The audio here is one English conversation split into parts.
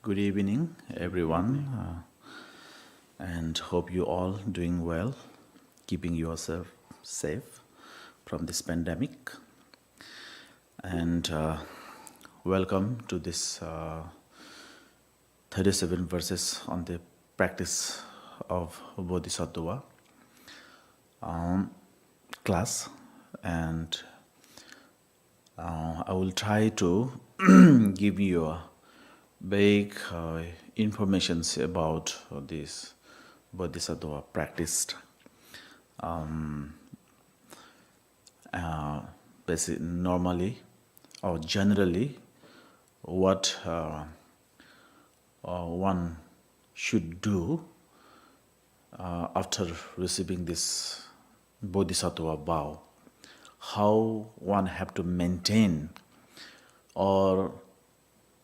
Good evening, everyone, and hope you all doing well, keeping yourself safe from this pandemic. And welcome to this 37 verses on the practice of Bodhisattva class. And I will try to give you a big information about this Bodhisattva practiced. Normally or generally, what one should do after receiving this Bodhisattva vow, how one have to maintain, or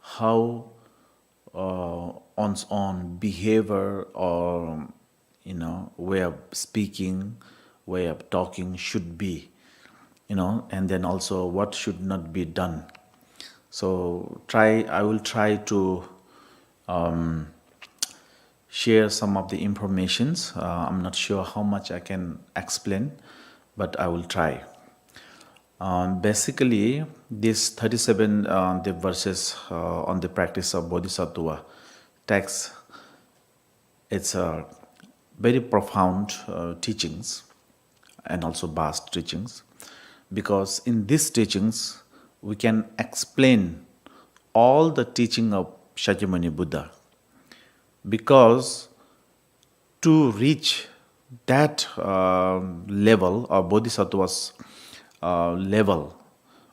how one's own behavior or way of speaking, way of talking should be, and then also what should not be done. So I will try to share some of the informations. I'm not sure how much I can explain, but I will try. Basically, this 37 the verses on the practice of Bodhisattva text, it's a very profound teachings and also vast teachings, because in these teachings we can explain all the teaching of Shakyamuni Buddha, because to reach that level of Bodhisattva's level,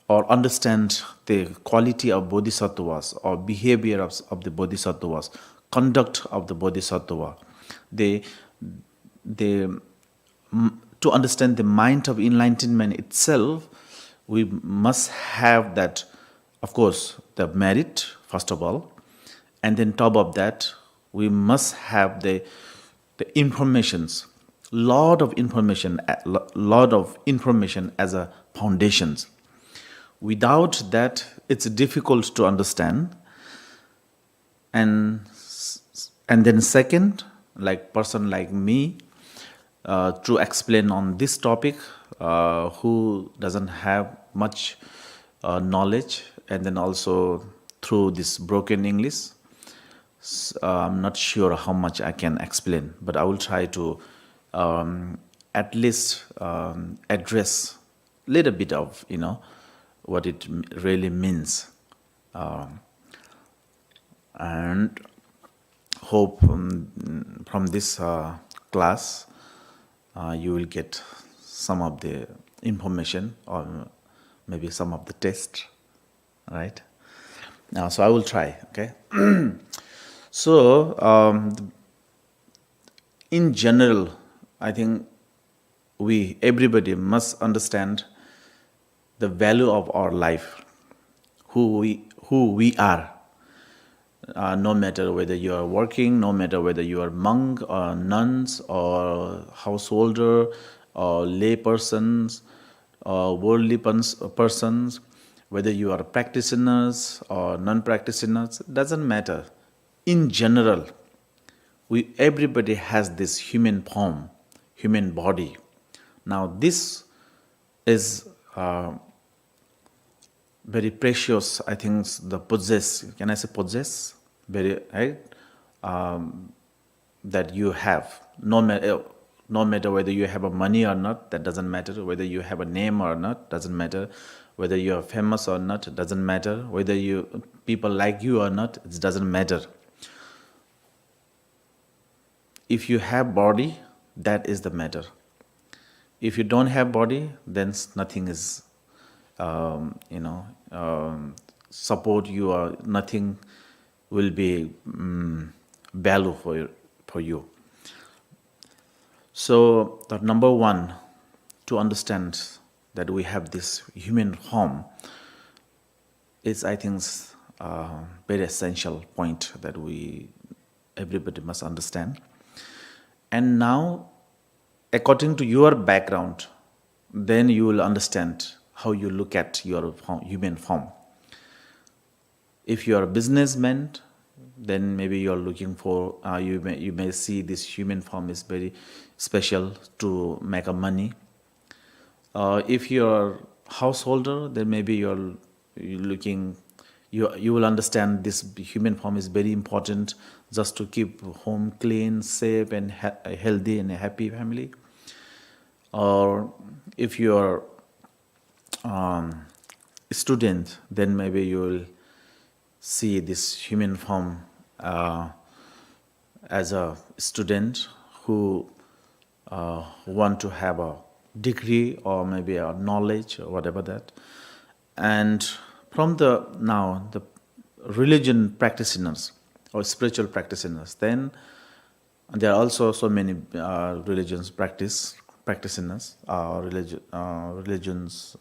or understand the quality of Bodhisattvas or behavior of the Bodhisattvas, conduct of the Bodhisattva, to understand the mind of enlightenment itself, we must have that, of course, the merit, first of all, and then top of that, we must have the informations, lot of information as a foundations. Without that, it's difficult to understand. And then second, like person like me, to explain on this topic, who doesn't have much knowledge, and then also through this broken English, I'm not sure how much I can explain, but I will try to at least address a little bit of what it really means, and hope from this class you will get some of the information, or maybe some of the test, right? Now, so I will try. Okay. So in general, I think everybody must understand the value of our life, who we are. No matter whether you are working, no matter whether you are monk or nuns or householder or lay persons or worldly persons, whether you are practitioners or non-practitioners, doesn't matter. In general, everybody has this human form, human body. Now, this is very precious, I think, the possess. Can I say possess? Very, right? That you have. No matter whether you have a money or not, that doesn't matter. Whether you have a name or not, doesn't matter. Whether you are famous or not, it doesn't matter. Whether people like you or not, it doesn't matter. If you have body, that is the matter. If you don't have body, then nothing is, support you, or nothing will be value for you. So, the number one, to understand that we have this human form, is, I think, very essential point that everybody must understand. And now, according to your background, then you will understand how you look at your human form. If you are a businessman, then maybe you are looking for, you may see this human form is very special to make a money. If you are householder, then maybe you're looking, you will understand this human form is very important just to keep home clean, safe, and healthy, and a happy family. Or if you are student, then maybe you will see this human form as a student who want to have a degree or maybe a knowledge or whatever that. And from the religion practitioners or spiritual practitioners, then there are also so many religions practitioners, religions,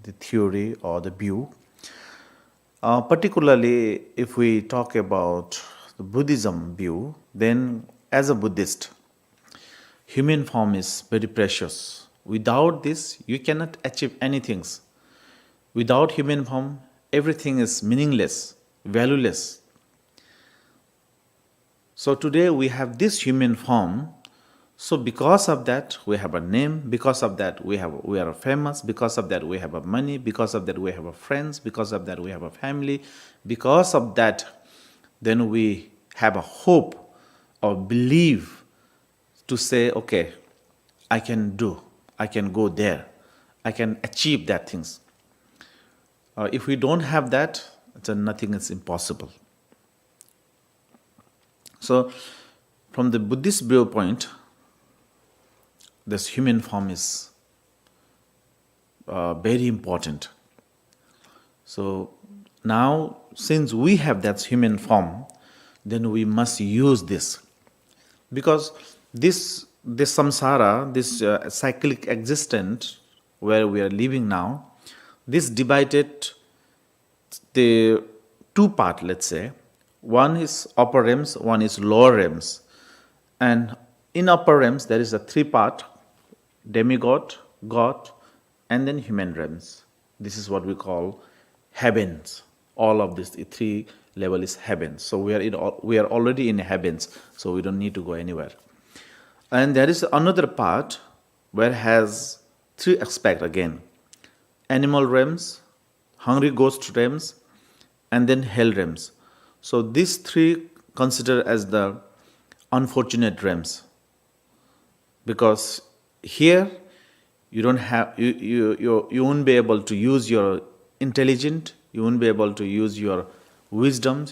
the theory or the view. Particularly if we talk about the Buddhism view, then as a Buddhist, human form is very precious. Without this, you cannot achieve anything. Without human form, everything is meaningless, valueless. So today we have this human form. So because of that, we have a name. Because of that, we are famous. Because of that, we have a money. Because of that, we have a friends. Because of that, we have a family. Because of that, then we have a hope or belief to say, okay, I can go there. I can achieve that things. If we don't have that, then nothing is impossible. So, from the Buddhist viewpoint, this human form is very important. So now, since we have that human form, then we must use this, because this samsara, this cyclic existence where we are living now, this divided the two part. Let's say one is upper realms, one is lower realms, and in upper realms there is a three part: demigod, God, and then human realms. This is what we call heavens. All of this, the three level is heavens. So we are already in heavens, so we don't need to go anywhere. And there is another part where has three aspects again: animal realms, hungry ghost realms, and then hell realms. So these three considered as the unfortunate realms, because here you don't have you won't be able to use your intelligence, you won't be able to use your wisdom,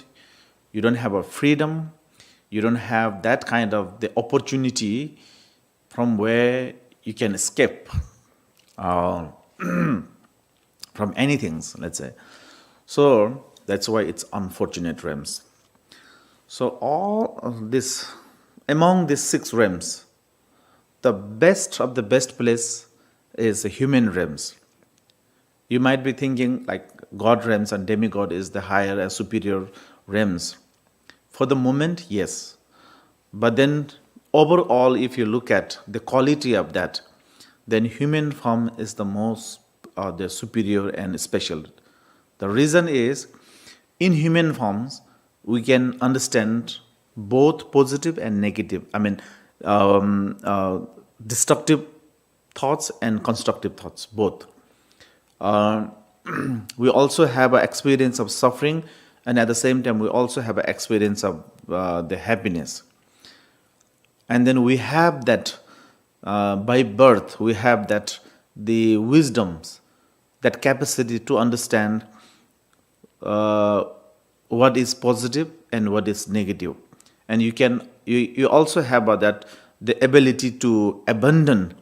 you don't have a freedom, you don't have that kind of the opportunity from where you can escape from anything, let's say. So that's why it's unfortunate realms. So all of this, among these six realms, the best of the best place is the human realms. You might be thinking like God realms and demigod is the higher and superior realms. For the moment, yes. But then overall, if you look at the quality of that, then human form is the most, the superior and special. The reason is, in human forms, we can understand both positive and negative. Destructive thoughts and constructive thoughts, both. We also have an experience of suffering, and at the same time, we also have an experience of the happiness. And then we have that, by birth, we have that, the wisdoms, that capacity to understand what is positive and what is negative. And you also have that, the ability to abandon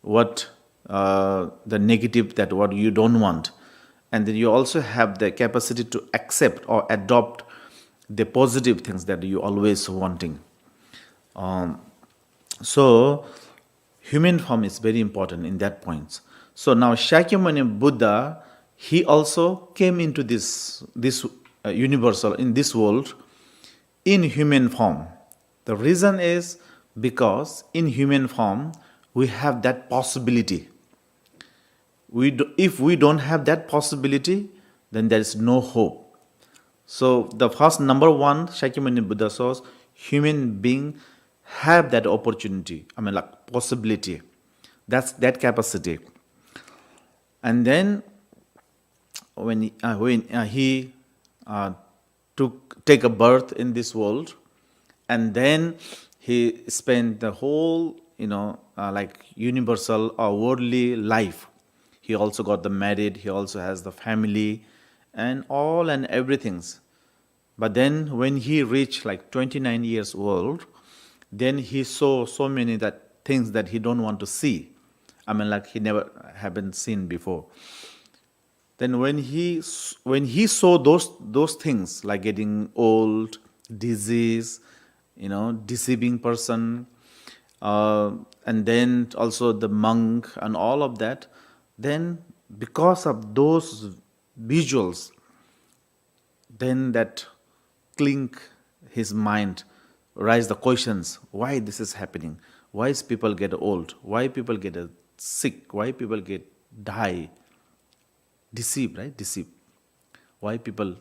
what the negative, that what you don't want, and then you also have the capacity to accept or adopt the positive things that you always wanting. So human form is very important in that point. So now Shakyamuni Buddha, he also came into this universal, in this world, in human form. The reason is because in human form we have that possibility. If we don't have that possibility, then there is no hope. So the first number one Shakyamuni Buddha says human being have that opportunity. Like possibility. That's that capacity. And then when he take a birth in this world, and then he spent the whole like universal or worldly life. He also got the married. He also has the family, and all and everything's. But then when he reached like 29 years old, then he saw so many that things that he don't want to see. Like he never haven't seen before. Then when he saw those things like getting old, disease, deceiving person, and then also the monk and all of that, then because of those visuals, then that clink his mind, rise the questions: why this is happening? Why is people get old? Why people get sick? Why people get die? Deceive, right? Deceive. Why people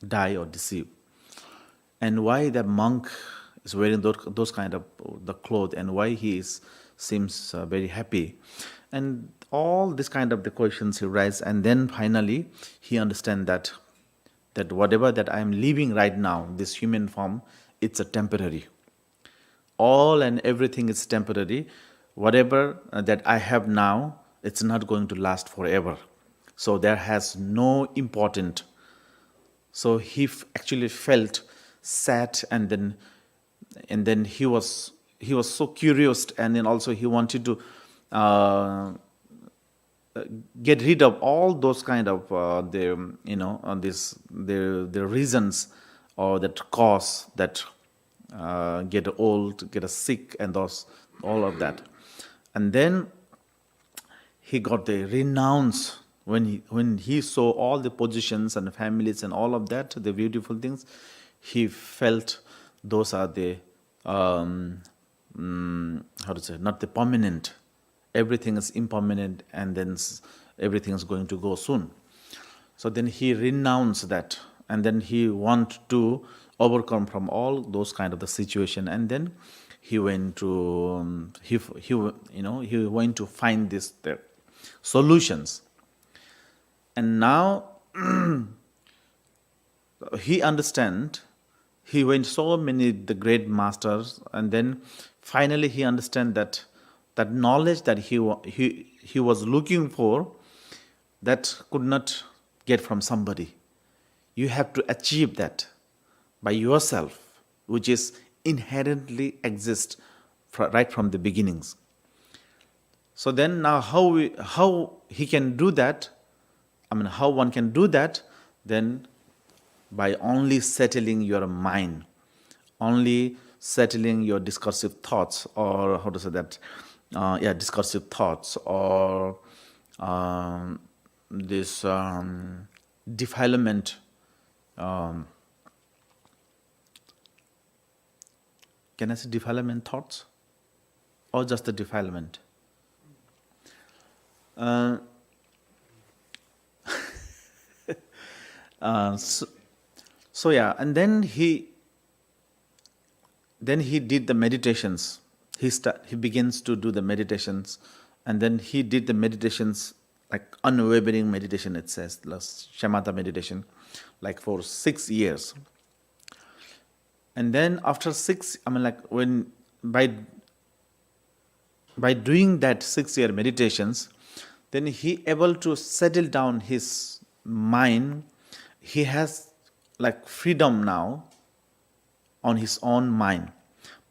die or deceive? And why the monk is wearing those kind of the clothes, and why he seems very happy, and all this kind of the questions he raised, and then finally he understands that whatever that I am living right now, this human form, it's a temporary. All and everything is temporary. Whatever that I have now, it's not going to last forever. So there has no importance. So he actually felt sad, and then he was so curious, and then also he wanted to get rid of all those kind of the reasons or that cause that get old, get sick, and all of that. And then he got the renounce when he saw all the positions and families and all of that, the beautiful things. He felt those are the not the permanent. Everything is impermanent, and then everything is going to go soon. So then he renounced that, and then he want to overcome from all those kind of the situation, and then he went to he went to find this the solutions. And now he understand. He went so many the great masters, and then finally he understand that knowledge that he was looking for, that could not get from somebody. You have to achieve that by yourself, which is inherently exist right from the beginnings. So then now how he can do that? How one can do that? Then by only settling your mind, only settling your discursive thoughts, or how to say that, discursive thoughts, or this defilement. Can I say defilement thoughts, or just the defilement? So yeah, and then he did the meditations. He begins to do the meditations, and then he did the meditations like unwavering meditation. It says shamatha meditation, like for 6 years. And then after when by doing that 6-year meditations, then he able to settle down his mind. He has like freedom now on his own mind,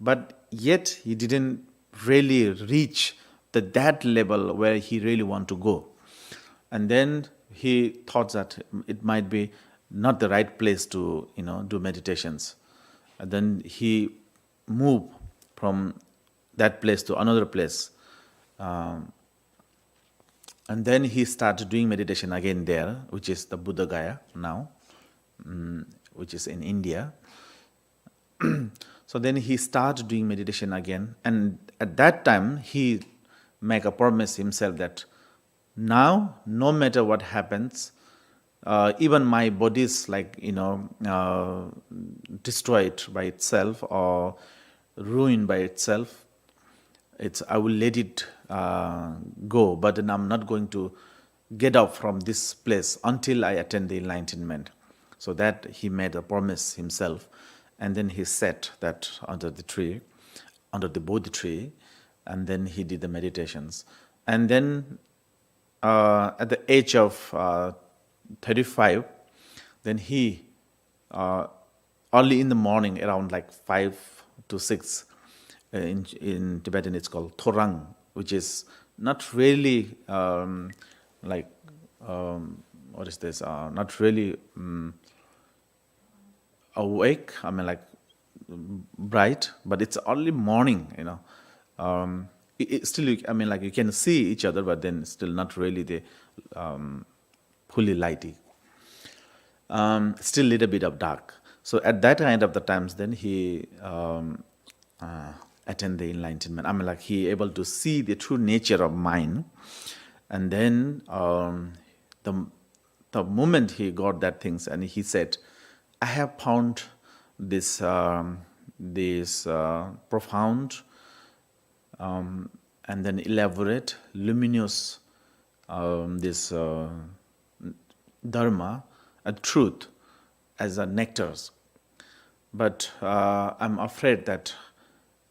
but yet he didn't really reach that level where he really want to go. And then he thought that it might be not the right place to do meditations. And then he moved from that place to another place, and then he started doing meditation again there, which is the Buddha Gaya now, which is in India. So then he started doing meditation again, and at that time he make a promise himself that now, no matter what happens, even my body is destroyed by itself or ruined by itself, I will let it go, but then I'm not going to get up from this place until I attain the enlightenment. So that he made a promise himself, and then he sat that under the tree, under the Bodhi tree, and then he did the meditations. And then at the age of 35, then he, early in the morning, around like 5 to 6, in Tibetan it's called Thorang, which is not really what is this? Not really awake. I mean, like bright, but it's early morning. It's still, I mean, like you can see each other, but then still not really the fully lighty. Still a little bit of dark. So at that kind of the times, then he attained the enlightenment. I mean, like he able to see the true nature of mind, and then the moment he got that things, and he said, I have found this profound and then elaborate, luminous this dharma, a truth, as a nectars. But I'm afraid that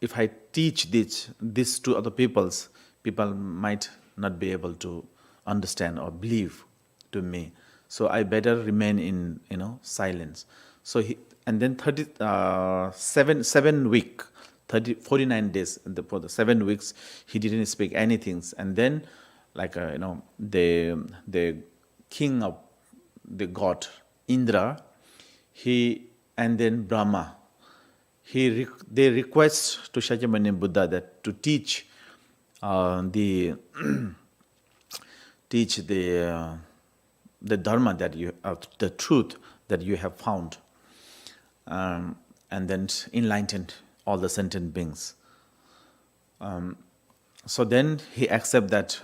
if I teach this to other peoples, people might not be able to understand or believe to me. So I better remain in silence. So and then 49 days for the 7 weeks he didn't speak anything. And then the king of the god Indra, and then Brahma, they request to Shakyamuni Buddha that to teach the dharma that you the truth that you have found, and then enlightened all the sentient beings. So then he accept that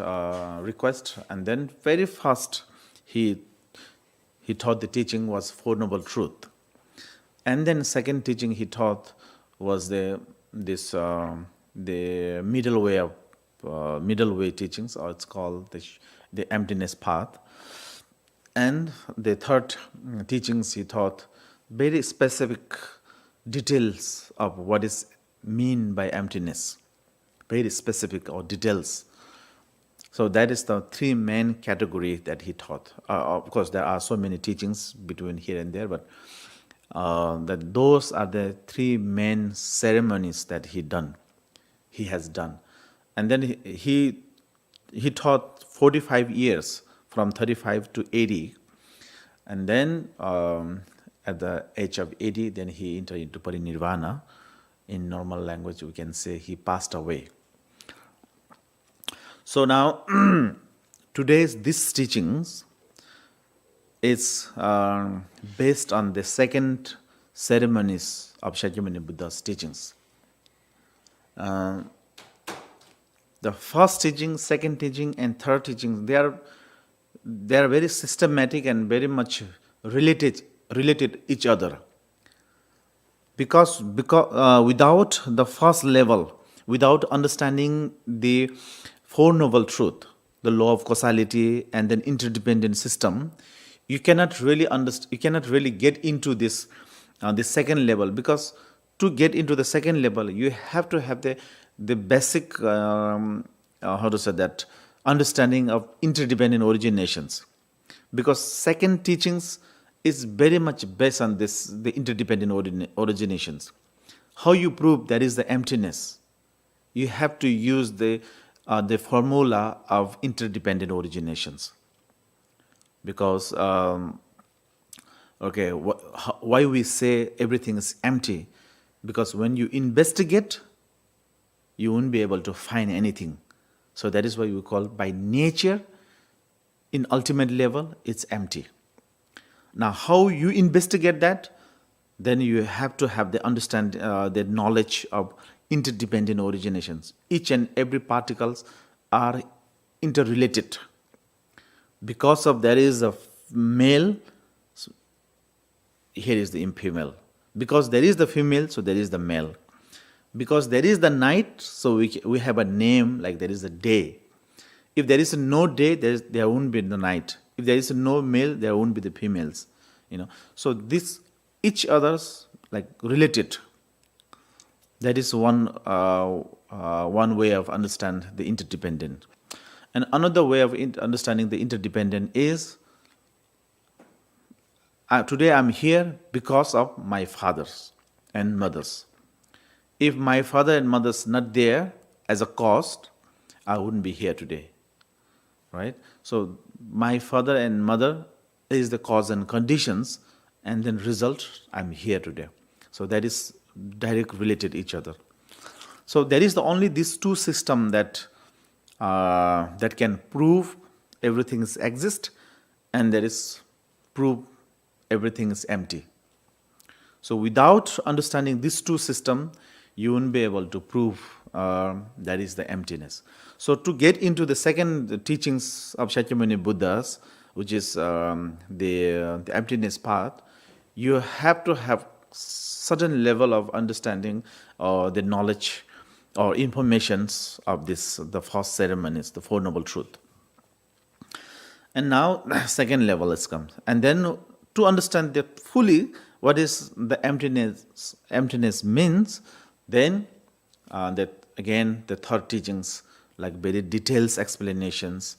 request, and then very fast he taught the teaching was Four Noble Truth. And then second teaching he taught was the middle way teachings, or it's called the emptiness path. And the third teachings he taught very specific details of what is mean by emptiness, very specific or details. So that is the three main category that he taught. Of course, there are so many teachings between here and there, but that those are the three main ceremonies that he has done. And then he taught 45 years, from 35 to 80. And then at the age of 80, then he entered into parinirvana. In normal language, we can say he passed away. So now, these teachings is based on the second ceremonies of Shakyamuni Buddha's teachings. The first teaching, second teaching, and third teaching, they are very systematic and very much related each other. Because without the first level, without understanding the Four Noble Truth, the law of causality, and then interdependent system, you cannot really get into this the second level. Because to get into the second level, you have to have the basic understanding of interdependent originations. Because second teachings is very much based on the interdependent originations. How you prove that is the emptiness? You have to use the formula of interdependent originations. Because why we say everything is empty? Because when you investigate, you won't be able to find anything. So that is why we call by nature, in ultimate level, it's empty. Now, how you investigate that? Then you have to have the knowledge of interdependent originations. Each and every particles are interrelated. Because of there is a male, so here is the female. Because there is the female, so there is the male. Because there is the night, so we have a name, like there is a day. If there is no day, there won't be the night. If there is no male, there won't be the females. So this each other's like related. That is one way of understand the interdependent. And another way of understanding the interdependent is today I'm here because of my fathers and mothers. If my father and mother's not there as a cause, I wouldn't be here today, right? So my father and mother is the cause and conditions, and then result, I'm here today. So that is direct related each other. So there is only these two systems that can prove everything exists, and there is prove everything is empty. So without understanding these two systems, you won't be able to prove that is the emptiness. So to get into the second teachings of Shakyamuni Buddhas, which is the emptiness path, you have to have certain level of understanding or the knowledge or informations of the first ceremonies, the Four Noble Truth. And now second level has come. And then to understand that fully what is the emptiness means, then that again the third teachings, like very detailed explanations,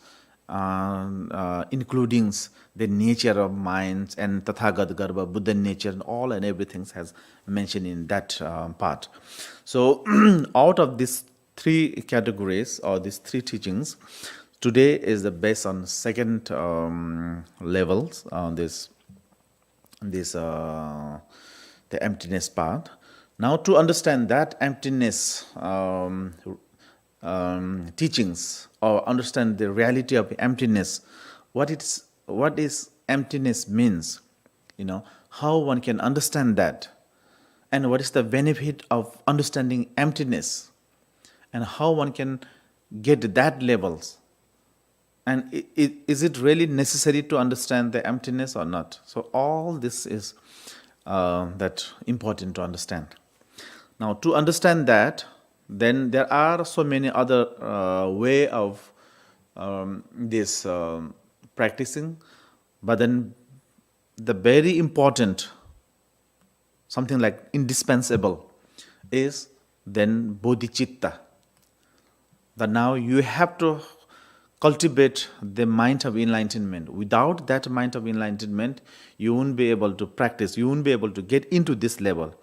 including the nature of minds and Tathagat Garbha, Buddha nature, and all and everything has mentioned in that part. So out of these three categories or these three teachings, today is the based on second levels on this the emptiness part. Now to understand that emptiness teachings or understand the reality of emptiness, what is emptiness means, how one can understand that, and what is the benefit of understanding emptiness, and how one can get that levels, and is it really necessary to understand the emptiness or not? So all this is that important to understand. Now to understand that, then there are so many other way of this practicing, but then the very important, something like indispensable, is then bodhicitta. That now you have to cultivate the mind of enlightenment. Without that mind of enlightenment, you won't be able to practice, you won't be able to get into this level.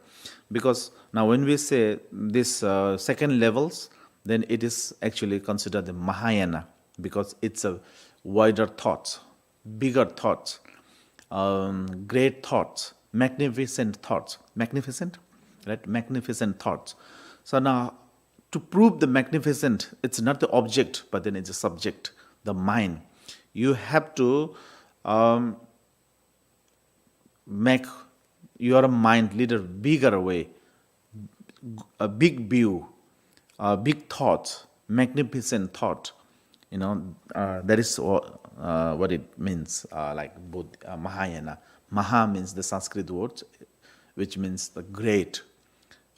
Because now when we say this second levels, then it is actually considered the Mahayana, because it's a wider thoughts, bigger thoughts, great thoughts, magnificent thoughts. Magnificent? Right? Magnificent thoughts. So now, to prove the magnificent, it's not the object, but then it's a subject, the mind. You have to make your mind lead a bigger way, a big view, big thoughts, magnificent thought. That is what it means, like Mahayana. Maha means the Sanskrit word, which means the great,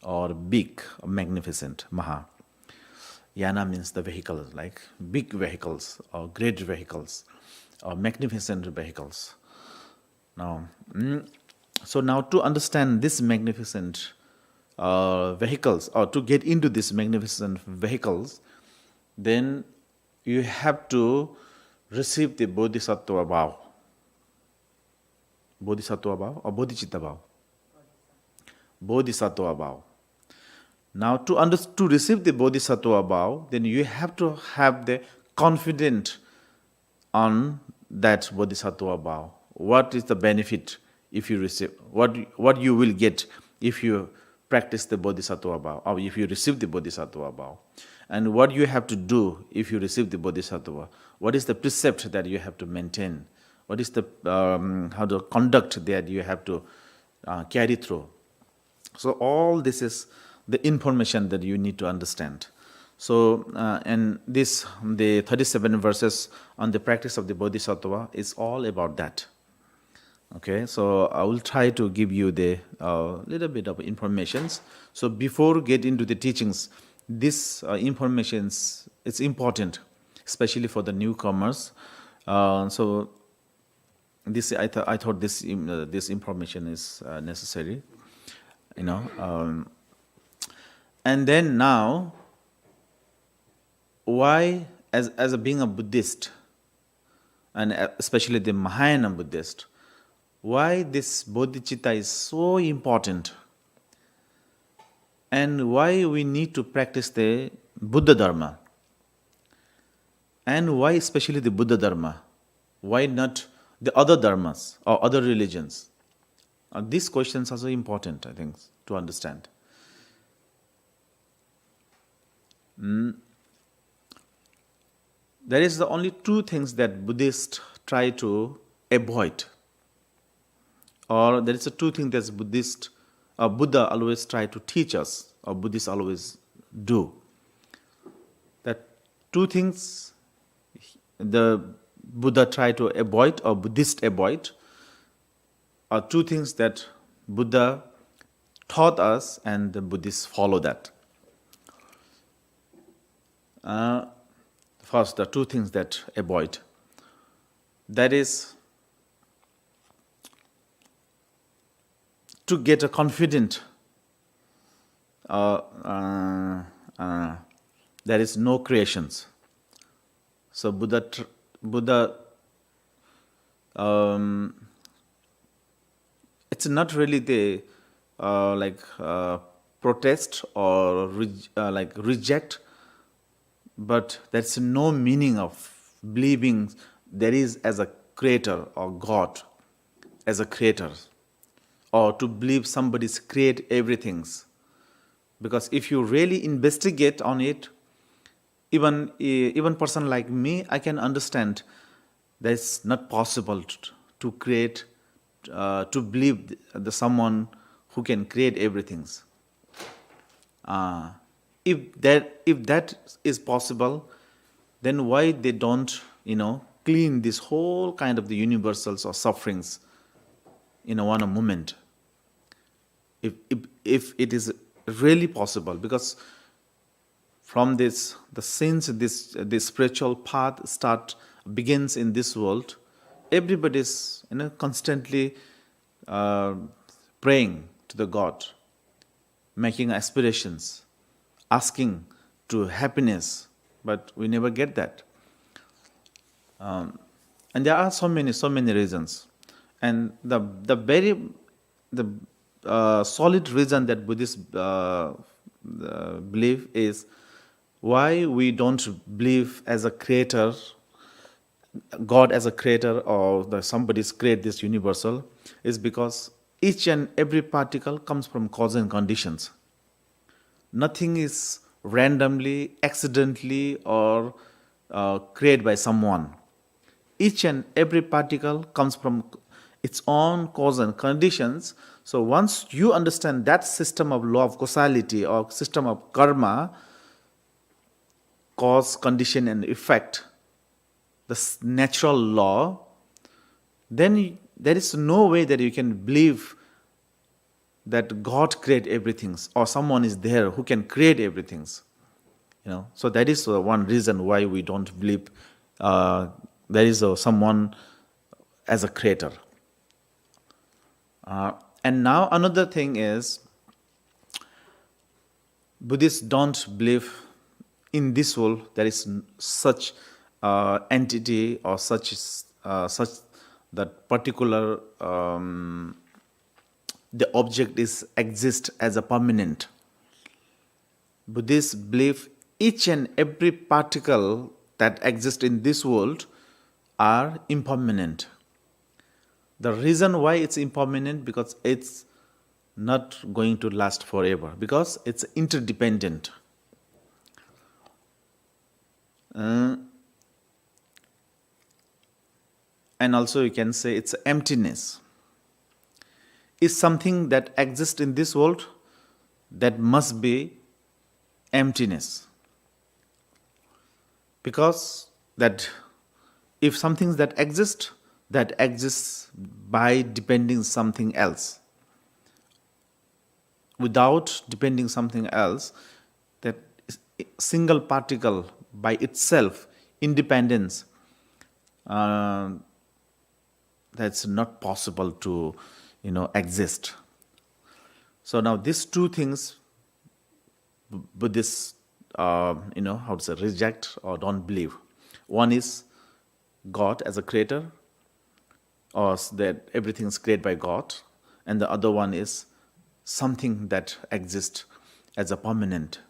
or big, or magnificent, Maha. Yana means the vehicles, like big vehicles, or great vehicles, or magnificent vehicles. Now, so now to understand this magnificent vehicles, or to get into these magnificent vehicles, then you have to receive the Bodhisattva Bhava. Bodhisattva Bhava or Bodhicitta Bhava? Bodhisattva Bhava. Now to receive the Bodhisattva Bhava, then you have to have the confidence on that Bodhisattva Bhava. What is the benefit if you receive, what you will get if you practice the Bodhisattva Bhava, or if you receive the Bodhisattva Bhava. And what you have to do if you receive the Bodhisattva. What is the precept that you have to maintain? What is the how to conduct that you have to carry through? So all this is the information that you need to understand. So and the 37 verses on the practice of the Bodhisattva is all about that. Okay, so I will try to give you the little bit of informations. So before get into the teachings, this informations it's important, especially for the newcomers. So this I thought this information is necessary, you know. And then now, why as a being a Buddhist, and especially the Mahayana Buddhist, why this bodhicitta is so important, and why we need to practice the Buddha Dharma, and why especially the Buddha Dharma, why not the other dharmas or other religions? These questions are so important, I think, to understand. There is the only two things that Buddhists try to avoid, or there is a two things that Buddha always try to teach us, or Buddhists always do. That two things the Buddha try to avoid, or Buddhists avoid, are two things that Buddha taught us, and the Buddhists follow that. First, the two things that avoid. That is to get a confident there is no creations. So Buddha it's not really the protest or reject, but that's no meaning of believing there is as a creator or God as a creator, or to believe somebody's create everything. Because if you really investigate on it, even person like me, I can understand that's not possible to create, to believe the someone who can create everything. If that is possible, then why they don't clean this whole kind of the universals or sufferings in one moment? If it is really possible, because from this since this spiritual path begins in this world, everybody is constantly praying to the God, making aspirations, asking to happiness, but we never get that. And there are so many reasons, and the solid reason that Buddhists believe is why we don't believe as a creator, God as a creator, or somebody's create this universal, is because each and every particle comes from cause and conditions. Nothing is randomly, accidentally, or created by someone. Each and every particle comes from its own cause and conditions. So once you understand that system of law of causality or system of karma, cause, condition, and effect, the natural law, then there is no way that you can believe that God create everything, or someone is there who can create everything. So that is one reason why we don't believe there is someone as a creator. And now another thing is, Buddhists don't believe in this world there is such entity or such that particular the object exists as a permanent. Buddhists believe each and every particle that exists in this world are impermanent. The reason why it's impermanent, because it's not going to last forever, because it's interdependent. And also you can say it's emptiness. Is something that exists in this world, that must be emptiness. Because that if something that exists by depending something else. Without depending something else, that single particle by itself, independence, that's not possible to, exist. So now these two things, Buddhists, reject or don't believe. One is God as a creator, or that everything is created by God, and the other one is something that exists as a permanent.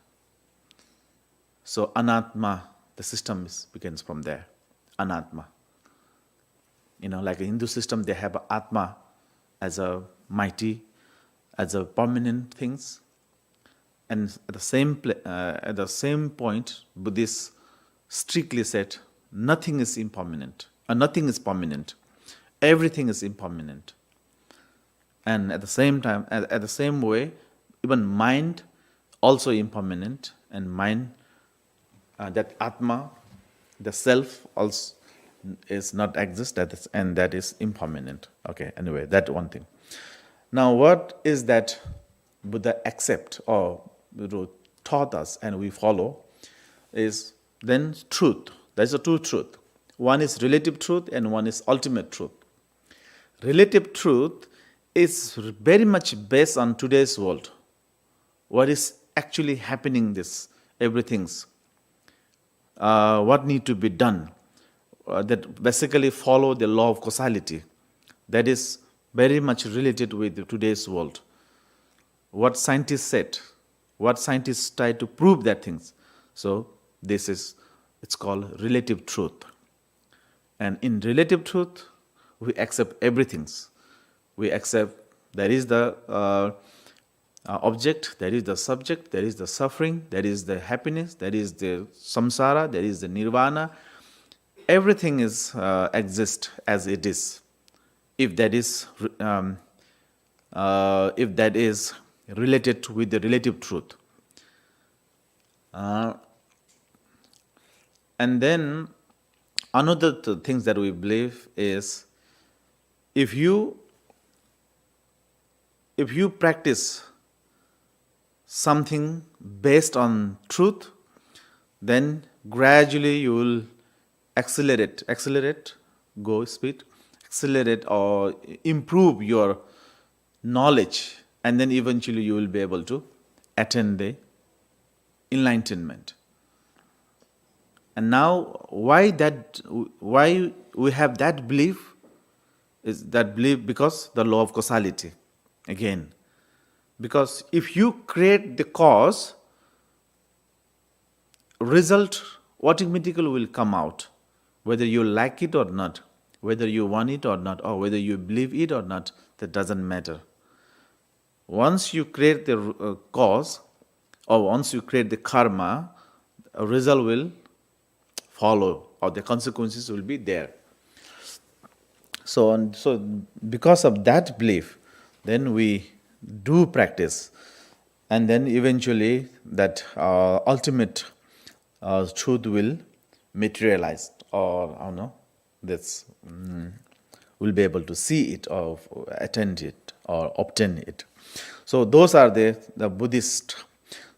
So anatma, the system begins from there. Anatma. Like a Hindu system, they have atma as a mighty, as a permanent things. And at the same point, Buddhists strictly said nothing is impermanent, nothing is permanent. Everything is impermanent. And at the same time, at the same way, even mind also impermanent, and mind, that atma, the self, also is not exist, and that is impermanent. Okay, anyway, that one thing. Now, what is that Buddha accept or taught us and we follow is then truth. There's a two truth. One is relative truth and one is ultimate truth. Relative truth is very much based on today's world. What is actually happening, everything's, what need to be done, that basically follow the law of causality. That is very much related with today's world. What scientists said, what scientists try to prove that things. So it's called relative truth. And in relative truth, we accept everything. We accept there is the object, there is the subject, there is the suffering, there is the happiness, there is the samsara, there is the nirvana. Everything exists as it is. If that is related with the relative truth. And then another things that we believe is if you practice something based on truth, then gradually you will accelerate, go speed, accelerate or improve your knowledge, and then eventually you will be able to attain the enlightenment. And now, why we have that belief? Is that belief because the law of causality, again. Because if you create the cause, result automatically will come out, whether you like it or not, whether you want it or not, or whether you believe it or not, that doesn't matter. Once you create the cause, or once you create the karma, a result will follow, or the consequences will be there. So because of that belief, then we do practice, and then eventually that ultimate truth will materialize, or I don't know, that's will be able to see it or attend it or obtain it. So those are the Buddhist.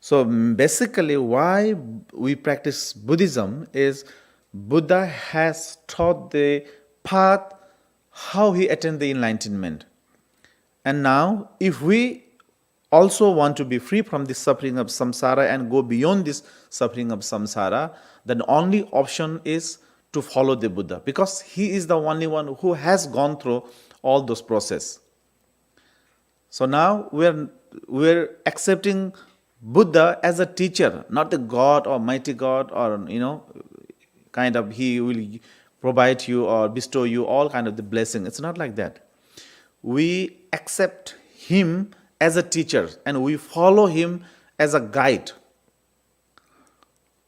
So basically why we practice Buddhism is Buddha has taught the path how he attained the enlightenment. And now if we also want to be free from the suffering of samsara and go beyond this suffering of samsara, then only option is to follow the Buddha, because he is the only one who has gone through all those processes. So now we're accepting Buddha as a teacher, not a God or mighty God, or kind of he will provide you or bestow you all kind of the blessing. It's not like that. We accept him as a teacher and we follow him as a guide.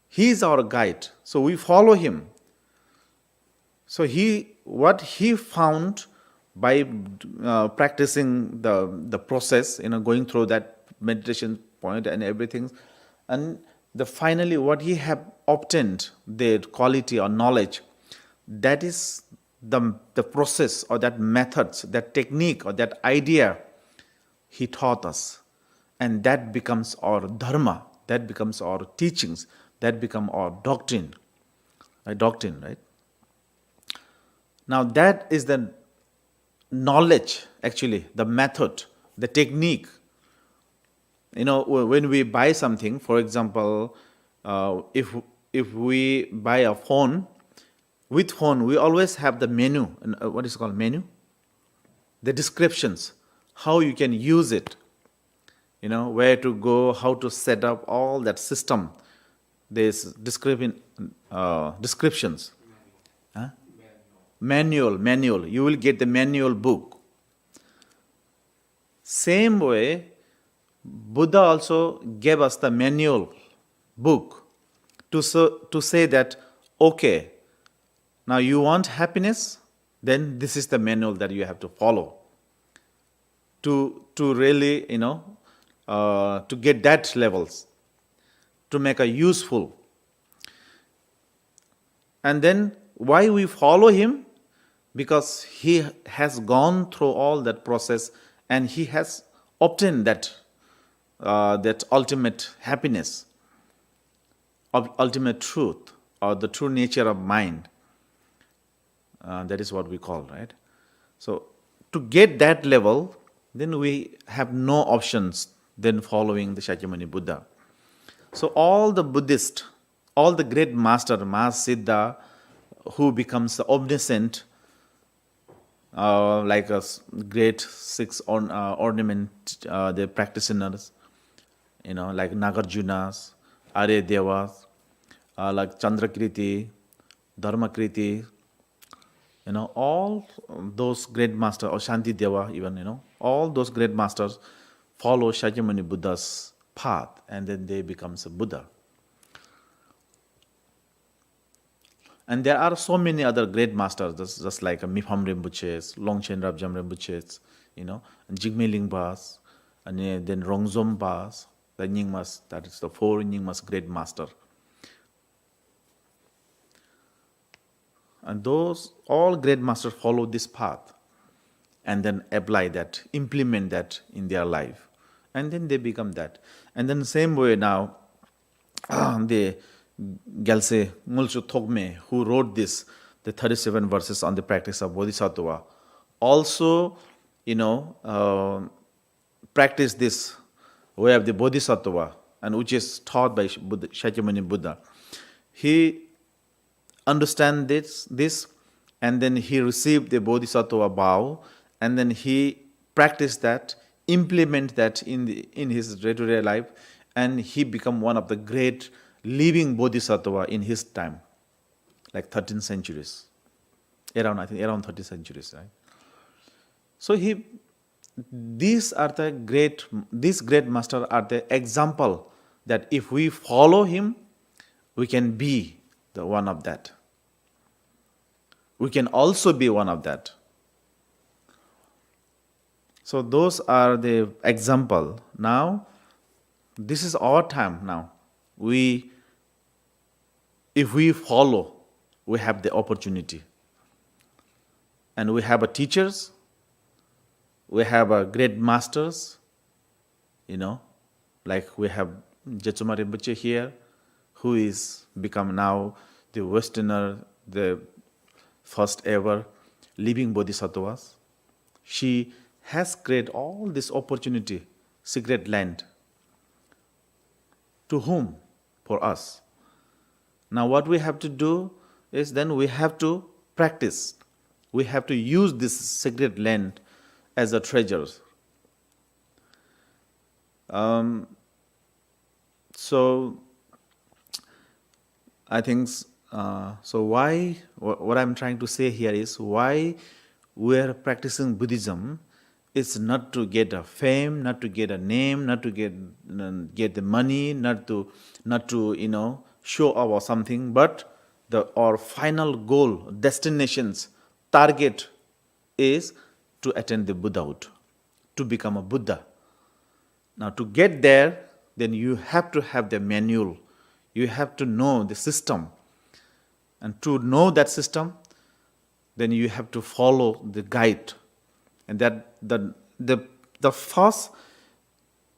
He is our guide, so we follow him. So what he found by practicing the process, going through that meditation point and everything, and finally what he have obtained, the quality or knowledge, that is the process or that methods, that technique or that idea he taught us. And that becomes our dharma, that becomes our teachings, that become our doctrine. Doctrine, right? Now that is the knowledge, actually, the method, the technique. When we buy something, for example, if we buy a phone, with phone we always have the menu, what is it called, menu? The descriptions, how you can use it, where to go, how to set up all that system. There's descriptions. Huh? Manual. You will get the manual book. Same way, Buddha also gave us the manual book to say that, okay, now you want happiness, then this is the manual that you have to follow to really, to get that levels, to make a useful. And then why we follow him? Because he has gone through all that process and he has obtained that ultimate happiness, ultimate truth, or the true nature of mind. That is what we call, right? So to get that level, then we have no options than following the Shakyamuni Buddha. So all the Buddhists, all the great master, Mahasiddha, who becomes omniscient, like a great six ornament, the practitioners, like Nagarjunas, Arya Devas, like Chandrakriti, Dharmakriti, all those great masters, or Santideva even, all those great masters follow Shakyamuni Buddha's path, and then they become a Buddha. And there are so many other great masters, just like Mipham Rinpoche, Longchen Rabjam Rinpoche, Jigme Lingpas, and then Rongzom Pas, the Nyingmas, that is the four Nyingmas great master. And those all great masters follow this path and then apply that, implement that in their life. And then they become that. And then the same way now, the Gyaltse Ngulso Tokme, who wrote the 37 verses on the practice of Bodhisattva, also, practice this way of the Bodhisattva, and which is taught by Shakyamuni Buddha. He understand this, and then he received the Bodhisattva vow, and then he practiced that, implement that in his day-to-day life, and he become one of the great living Bodhisattva in his time, like 13 centuries, around 30 centuries, right? So these great masters are the example that if we follow him, we can be the one of that. We can also be one of that. So those are the example. Now, this is our time now. If we follow, we have the opportunity. And we have teachers, we have great masters, like we have Jetsuma Rinpoche here, who is become now the Westerner, the first ever living Bodhisattvas. She has created all this opportunity, secret land. To whom? For us. Now what we have to do is then we have to practice. We have to use this secret land as a treasure. So I think, so why, what I'm trying to say here is why we're practicing Buddhism is not to get a fame, not to get a name, not to get the money, not to show up or something, but our final goal, destinations, target is to attain the Buddhahood, to become a Buddha. Now to get there, then you have to have the manual, you have to know the system. And to know that system, then you have to follow the guide. And that the first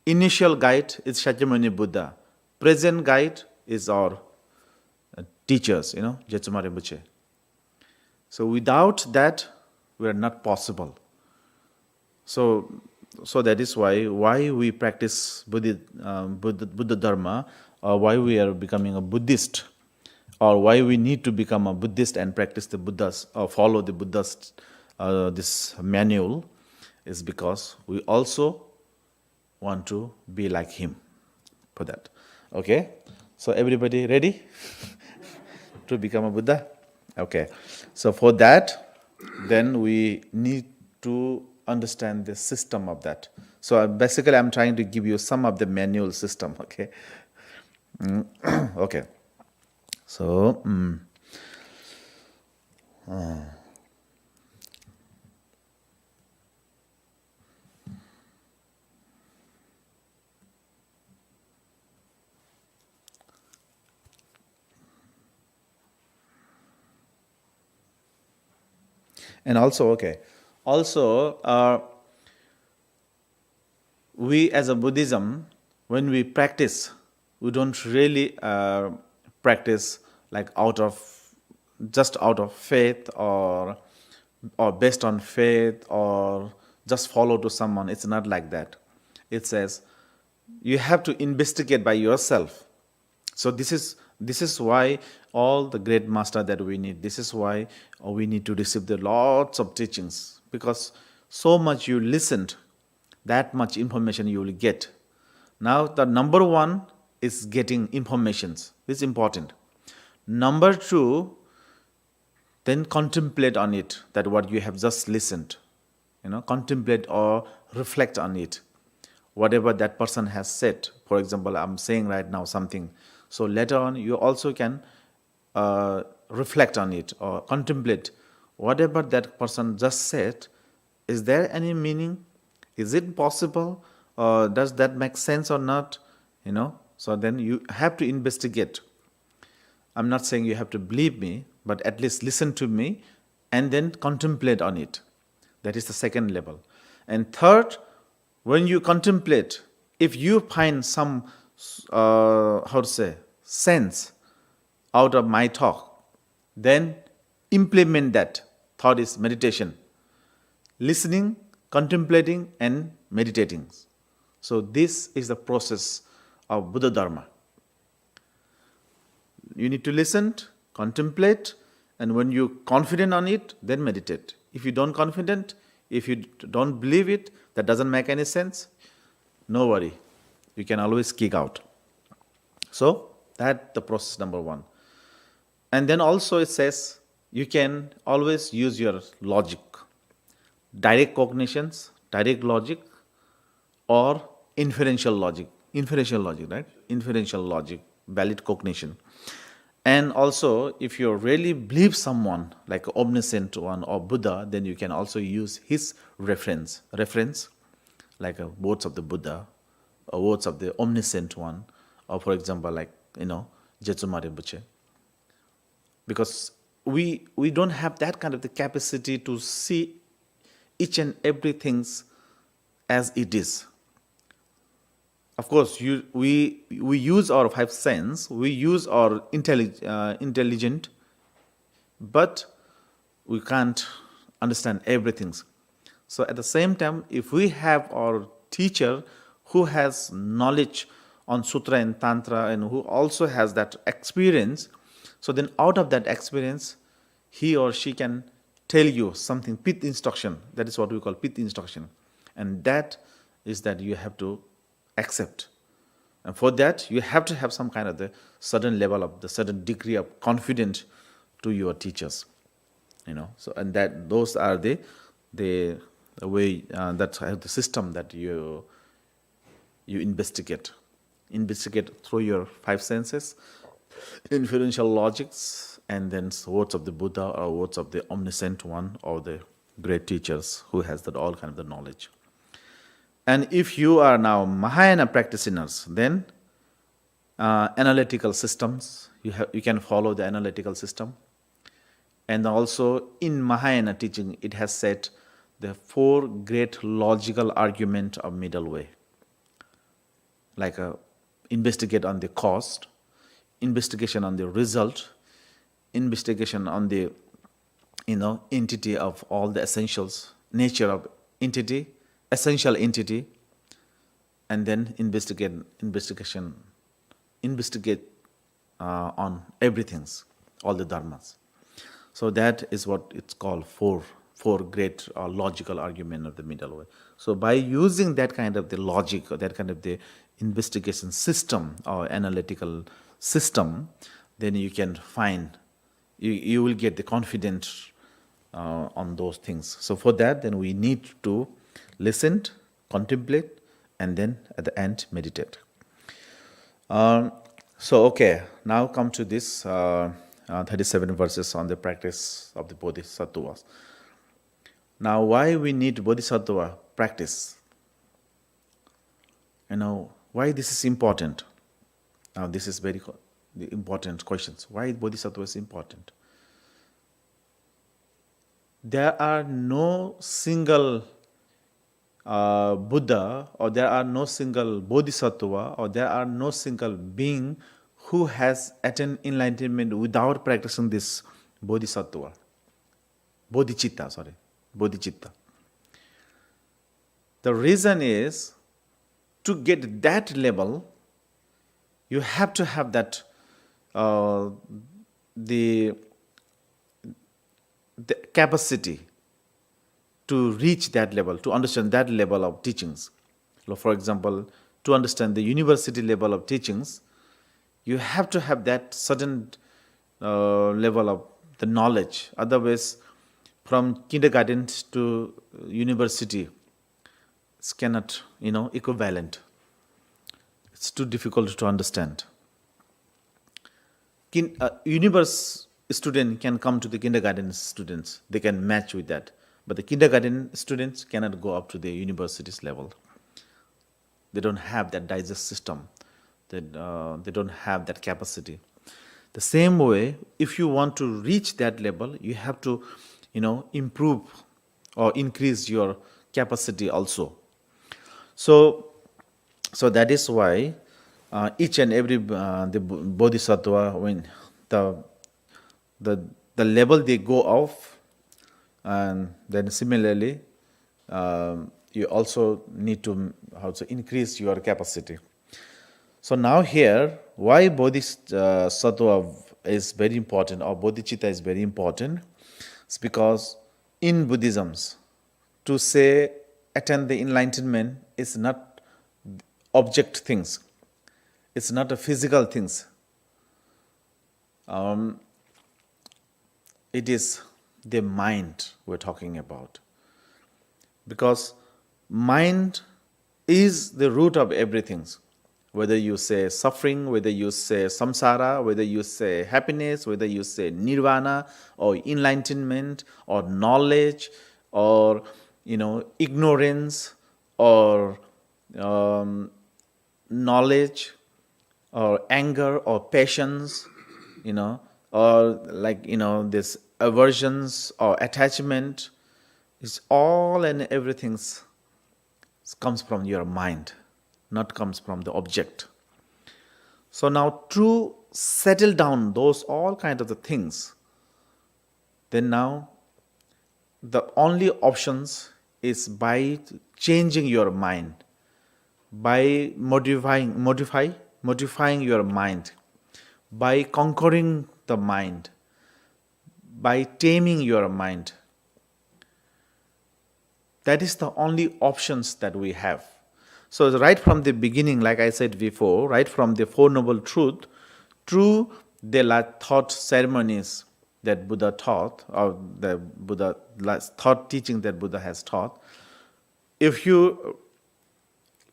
initial guide is Shakyamuni Buddha. Present guide is our teachers, Jetsuma Rinpoche. So without that, we are not possible. So that is why we practice Buddha Dharma, or why we are becoming a Buddhist, or why we need to become a Buddhist and practice the Buddhas, or follow the Buddha's this manual, is because we also want to be like him for that. Okay? So everybody ready to become a Buddha? Okay. So for that, then we need to understand the system of that. So basically I'm trying to give you some of the manual system, okay? Okay. So, and also, okay, we as a Buddhism, when we practice, we don't really practice like just out of faith or based on faith or just follow to someone. It's not like that. It says you have to investigate by yourself. So this is why all the great master that we need. This is why we need to receive the lots of teachings, because so much you listened, that much information you will get. Now the number one is getting informations. This is important. Number two, then contemplate on it, that what you have just listened. Contemplate or reflect on it. Whatever that person has said. For example, I'm saying right now something. So later on, you also can reflect on it or contemplate whatever that person just said. Is there any meaning? Is it possible? Or does that make sense or not? So then you have to investigate. I'm not saying you have to believe me, but at least listen to me and then contemplate on it. That is the second level. And third, when you contemplate, if you find some sense out of my talk, then implement that. Third is meditation. Listening, contemplating, and meditating. So this is the process of Buddha Dharma. You need to listen, contemplate, and when you're confident on it, then meditate. If you don't confident, if you don't believe it, that doesn't make any sense, no worry. You can always kick out. So that's the process number one. And then also it says you can always use your logic. Direct cognitions, direct logic, or inferential logic. Inferential logic, right? Inferential logic, valid cognition. And also, if you really believe someone, like an omniscient one or Buddha, then you can also use his reference, like words of the Buddha, or words of the omniscient one, or for example, like, Jetsuma Rinpoche. Because we don't have that kind of the capacity to see each and everything as it is. Of course, we use our five senses, we use our intelligent, but we can't understand everything. So at the same time, if we have our teacher who has knowledge on Sutra and Tantra and who also has that experience, so then out of that experience, he or she can tell you something, pith instruction. That is what we call pith instruction. And that is that you have to accept. And for that, you have to have some kind of the certain level of the certain degree of confidence to your teachers. So and that those are the way that's the system that you investigate through your five senses, inferential logics, and then words of the Buddha or words of the omniscient one or the great teachers who has that all kind of the knowledge. And if you are now Mahayana practitioners, then analytical systems, you can follow the analytical system. And also in Mahayana teaching, it has said the 4 great logical argument of middle way. Like investigate on the cost, investigation on the result, investigation on the entity of all the essentials, nature of entity, essential entity, and then investigate on everything, all the dharmas. So that is what it's called four great logical argument of the middle way. So by using that kind of the logic, or that kind of the investigation system or analytical system, then you can find, you will get the confidence on those things. So for that, then we need to listen, contemplate, and then at the end meditate. So okay, now come to this 37 verses on the practice of the Bodhisattvas. Now, why we need Bodhisattva practice? Why this is important? Now, this is very important questions. Why Bodhisattva is important? There are no single Buddha, or there are no single Bodhisattva, or there are no single being who has attained enlightenment without practicing this Bodhisattva. Bodhicitta. The reason is, to get that level, you have to have that the capacity to reach that level, to understand that level of teachings. For example, to understand the university level of teachings, you have to have that certain level of the knowledge. Otherwise, from kindergarten to university, it cannot, equivalent. It's too difficult to understand. Universe student can come to the kindergarten students. They can match with that. But the kindergarten students cannot go up to the university's level. They don't have that digest system. They don't have that capacity. The same way, if you want to reach that level, you have to, improve or increase your capacity also. So that is why each and every the Bodhisattva, when the level they go off, and then similarly, you also need to increase your capacity. So now here, why Bodhisattva is very important, or Bodhicitta is very important? It's because in Buddhism, to say attain the enlightenment is not object things. It's not a physical things. It is the mind we're talking about. Because mind is the root of everything. Whether you say suffering, whether you say samsara, whether you say happiness, whether you say nirvana, or enlightenment, or knowledge, or ignorance, or knowledge, or anger, or patience, or this aversions or attachment, is all and everything comes from your mind, not comes from the object. So now to settle down those all kinds of the things, then now the only options is by changing your mind, by modifying your mind, by conquering the mind, by taming your mind. That is the only options that we have. So right from the beginning, like I said before, right from the Four Noble Truths through the thought ceremonies that Buddha taught, or the Buddha thought teaching that Buddha has taught, if you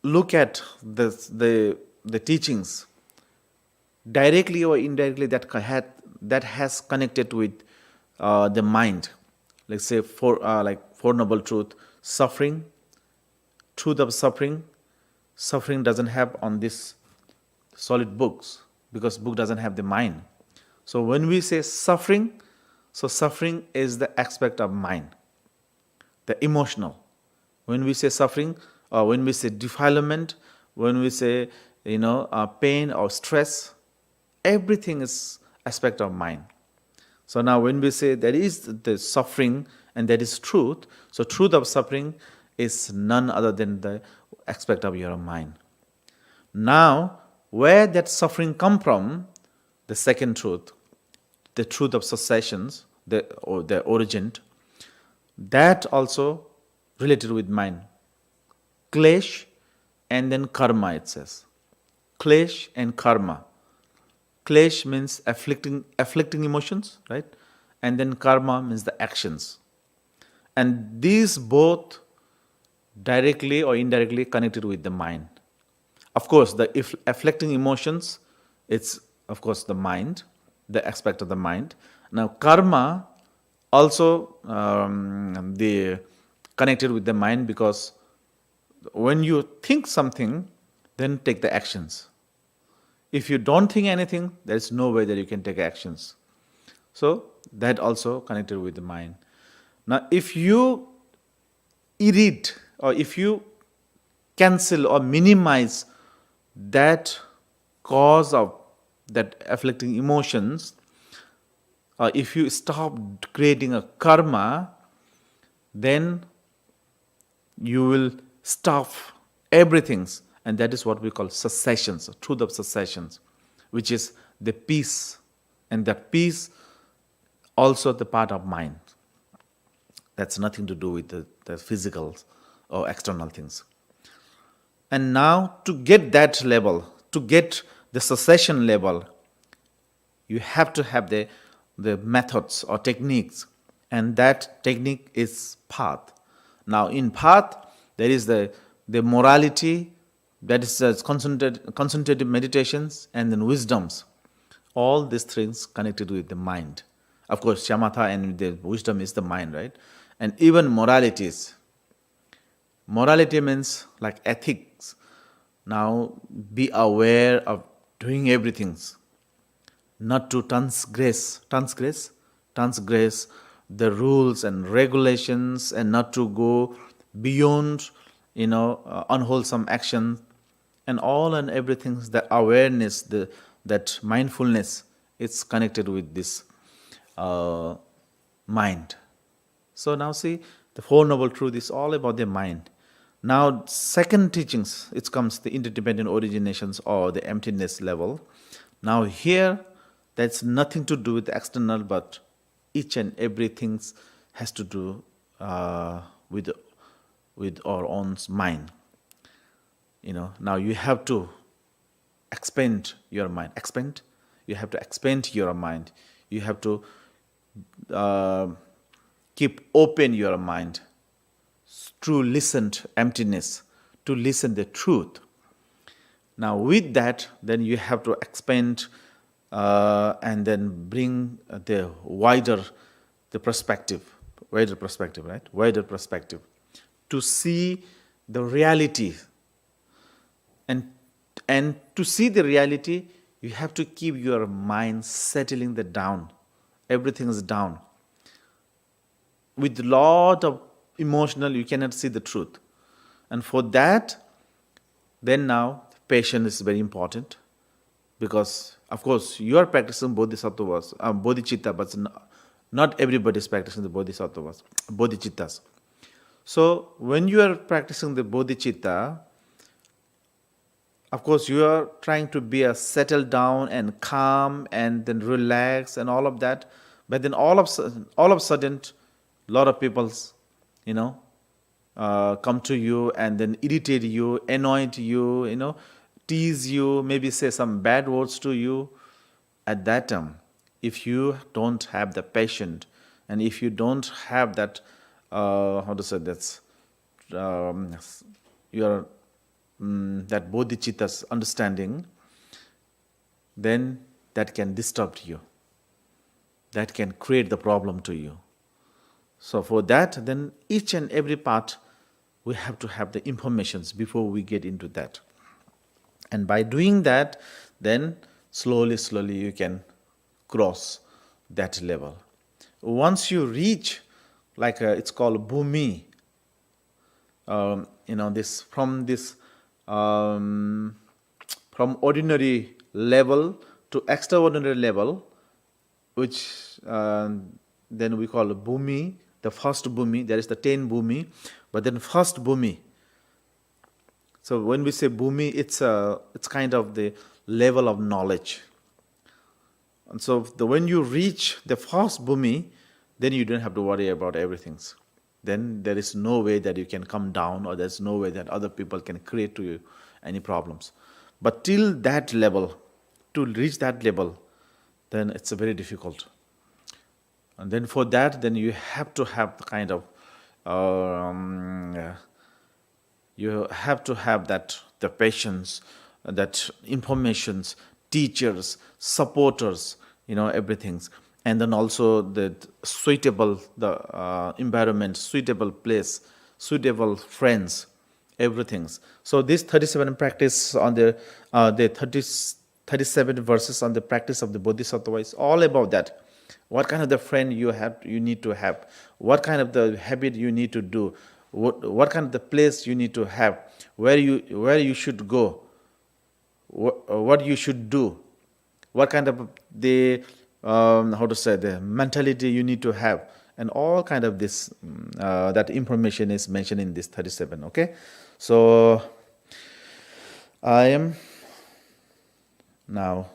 look at the teachings directly or indirectly, that has connected with the mind. Let's say Four Noble Truths, suffering, truth of suffering. Suffering doesn't have on this solid books, because book doesn't have the mind. So when we say suffering So suffering is the aspect of mind, the emotional. When we say suffering, or when we say defilement, when we say pain or stress, everything is aspect of mind. So now when we say there is the suffering and that is truth, so truth of suffering is none other than the aspect of your mind. Now, where that suffering come from, the second truth, the truth of cessations, the origin, that also related with mind. Klesh and then karma, it says. Klesh and karma. Klesh means afflicting emotions, right? And then karma means the actions. And these both directly or indirectly connected with the mind. Of course, the afflicting emotions, it's of course the mind, the aspect of the mind. Now karma also the connected with the mind, because when you think something, then take the actions. If you don't think anything, there is no way that you can take actions. So that also connected with the mind. Now if you irrite or if you cancel or minimize that cause of that afflicting emotions, or if you stop creating a karma, then you will stop everything. And that is what we call cessations, truth of cessations, which is the peace. And that peace also the part of mind. That's nothing to do with the physical or external things. And now to get that level, to get the cessation level, you have to have the methods or techniques. And that technique is path. Now in path, there is the morality, that is concentrated meditations, and then wisdoms. All these things connected with the mind. Of course, shamatha and the wisdom is the mind, right? And even moralities. Morality means like ethics. Now be aware of doing everything, not to transgress the rules and regulations, and not to go beyond unwholesome action, and all and everything. The awareness, that mindfulness, it's connected with this mind. So now see, the Four Noble Truth is all about the mind. Now second teachings, it comes the interdependent originations or the emptiness level. Now here, that's nothing to do with the external, but each and everything has to do with our own mind. Now you have to expand your mind. You have to expand your mind. You have to keep open your mind to listen to emptiness, to listen the truth. Now with that, then you have to expand and then bring the wider perspective, right? Wider perspective, to see the reality. And to see the reality, you have to keep your mind settling the down. Everything is down. With lot of emotional, you cannot see the truth. And for that, then now, patience is very important. Because, of course, you are practicing bodhisattvas, bodhicitta, but not everybody is practicing the bodhisattvas, bodhicittas. So, when you are practicing the bodhicitta, of course, you are trying to be a settled down and calm and then relax and all of that. But then all of a sudden, a lot of people, come to you and then irritate you, annoy you, tease you, maybe say some bad words to you. At that time, if you don't have the patience, and if you don't have that, that bodhicitta's understanding, then that can disturb you. That can create the problem to you. So for that, then each and every part, we have to have the informations before we get into that. And by doing that, then slowly you can cross that level. once you reach, like it's called bhumi, this from ordinary level to extraordinary level, which then we call bhumi, the first bhumi. There is the 10 bhumi, but then first bhumi. So when we say bhumi, it's kind of the level of knowledge. And so when you reach the first bhumi, then you don't have to worry about everything. Then there is no way that you can come down, or there's no way that other people can create to you any problems. But till that level, to reach that level, then it's very difficult. And then for that, then you have to have the kind of you have to have the patience, that informations, teachers, supporters, everything, and then also the suitable environment, suitable place, suitable friends, everything. So this 37 practice on the 37 verses on the practice of the Bodhisattva Way is all about that. What kind of the friend you need to have, what kind of the habit you need to do, what kind of the place you need to have, where you should go, what you should do, what kind of the the mentality you need to have, and all kind of this that information is mentioned in this 37. Okay, so I am now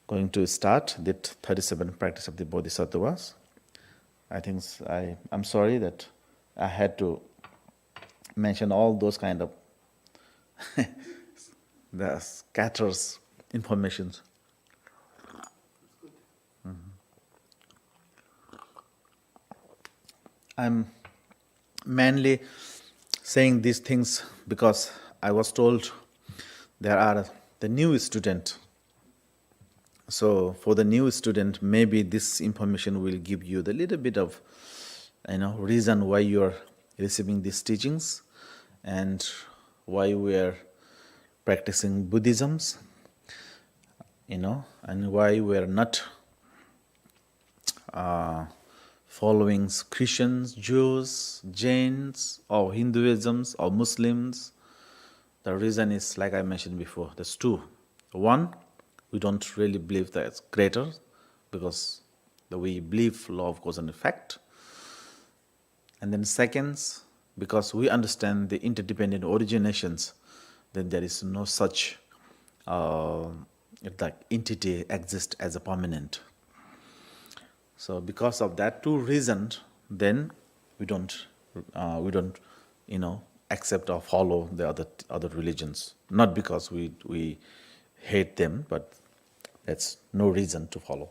going to start the 37 practice of the Bodhisattvas. I'm sorry that I had to mention all those kind of the scatters informations. I'm mainly saying these things because I was told there are the new student. So for the new student, maybe this information will give you the little bit of reason why you are receiving these teachings and why we are practicing Buddhisms, and why we are not following Christians, Jews, Jains, or Hinduisms, or Muslims. The reason is, like I mentioned before, there's two. One, we don't really believe that it's greater, because we believe law of cause and effect. And then second, because we understand the interdependent originations, then there is no such entity exists as a permanent. So because of that two reasons, then we don't accept or follow the other religions. Not because we hate them, but that's no reason to follow.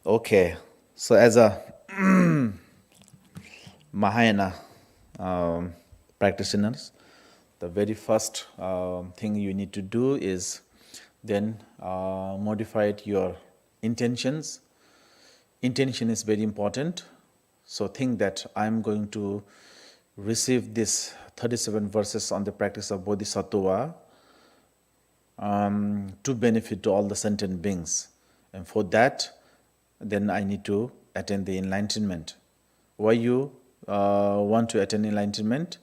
Okay, so as a Mahayana practitioners, the very first thing you need to do is then modify your intentions. Intention is very important. So think that I'm going to receive this 37 verses on the practice of Bodhisattva to benefit to all the sentient beings. And for that, then I need to attain the enlightenment. Why you want to attain enlightenment?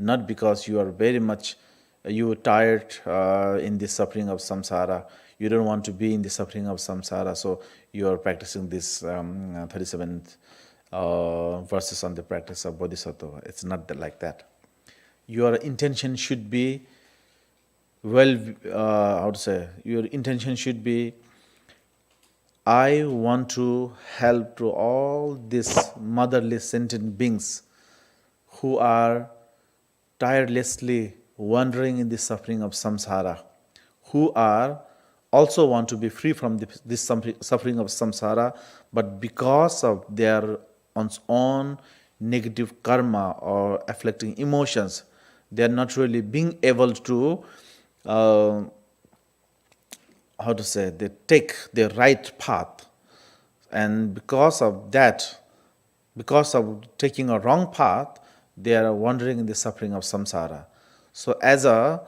Not because you are very much, you are tired in the suffering of samsara. You don't want to be in the suffering of samsara, so you are practicing this 37 verses on the practice of Bodhisattva. It's not like that. Your intention should be your intention should be, I want to help to all these motherless sentient beings who are tirelessly wandering in the suffering of samsara, who are also want to be free from this suffering of samsara, but because of their own negative karma or afflicting emotions, they are not really being able to they take the right path. And because of that, because of taking a wrong path, they are wandering in the suffering of samsara. So as a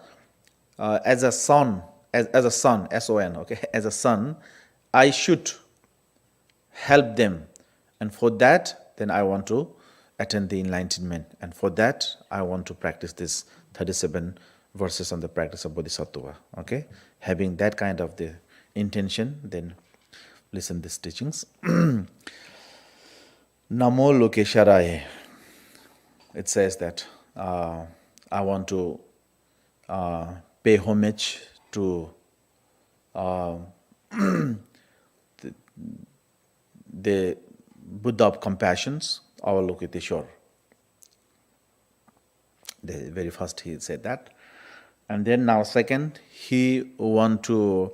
son, S-O-N, okay, as a son, I should help them. And for that, then I want to attend the enlightenment. And for that, I want to practice this 37 verses on the practice of Bodhisattva. Okay? Having that kind of the intention, then listen these teachings. Namo Lokesharaye. It says that I want to pay homage to the Buddha of compassions, Avalokiteshvara. The very first he said that. And then now second, he want to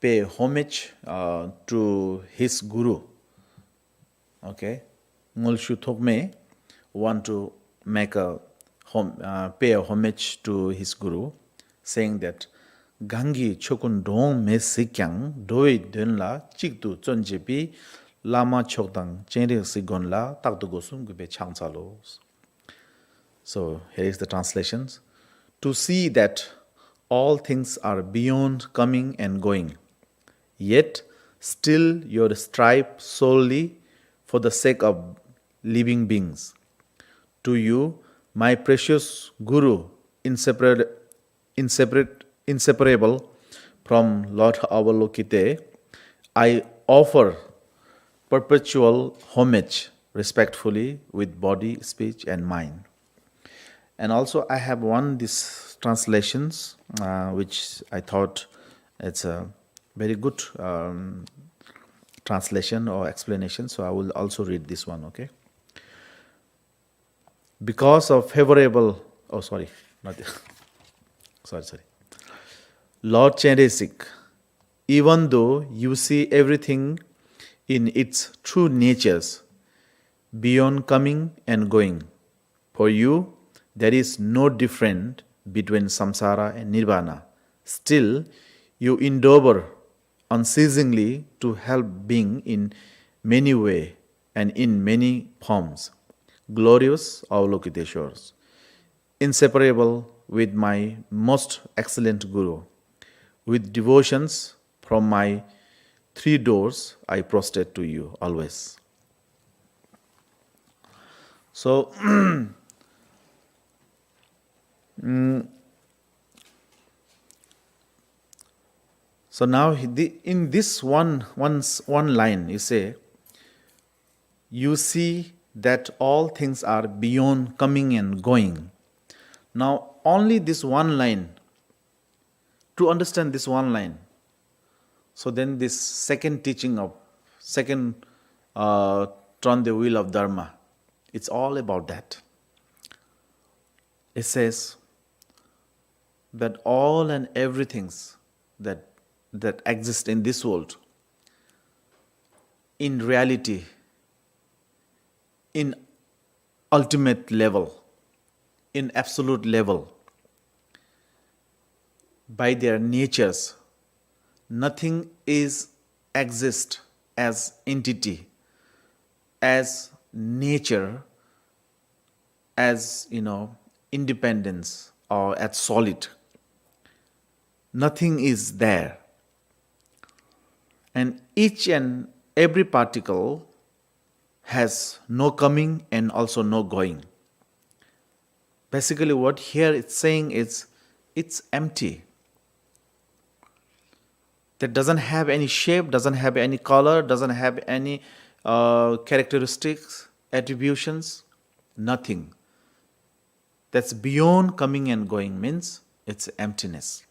pay homage to his guru. Okay? Ngolshu Tokme want to make pay a homage to his guru, saying that Gangi chokun dong me sikyang doi dunla chikdu chonjepi lama chokdang chenri sigon la takdu gosum gube changsalos. So here is the translations. To see that all things are beyond coming and going, yet still you strive solely for the sake of living beings. To you, my precious Guru, inseparable from Lord Avalokite, I offer perpetual homage respectfully with body, speech, and mind. And also I have these translations, which I thought it's a very good translation or explanation. So I will also read this one, okay? Because of favorable, sorry. Lord Chenresik, even though you see everything in its true natures, beyond coming and going, for you there is no difference between samsara and nirvana. Still, you endeavor unceasingly to help being in many ways and in many forms. Glorious Avalokiteshvars, inseparable with my most excellent Guru. With devotions from my 3 doors, I prostrate to you always. So, so now in this one line, you say, you see that all things are beyond coming and going. Now, only this one line, to understand this one line, so then this second teaching of, second turn the wheel of Dharma, it's all about that. It says that all and everything that exist in this world, in reality, in ultimate level, in absolute level, by their natures, nothing exists as entity, as nature, as independence, or as solid. Nothing is there. And each and every particle has no coming and also no going. Basically what here it's saying is, it's empty. That doesn't have any shape, doesn't have any color, doesn't have any characteristics, attributions, nothing. That's beyond coming and going, means it's emptiness.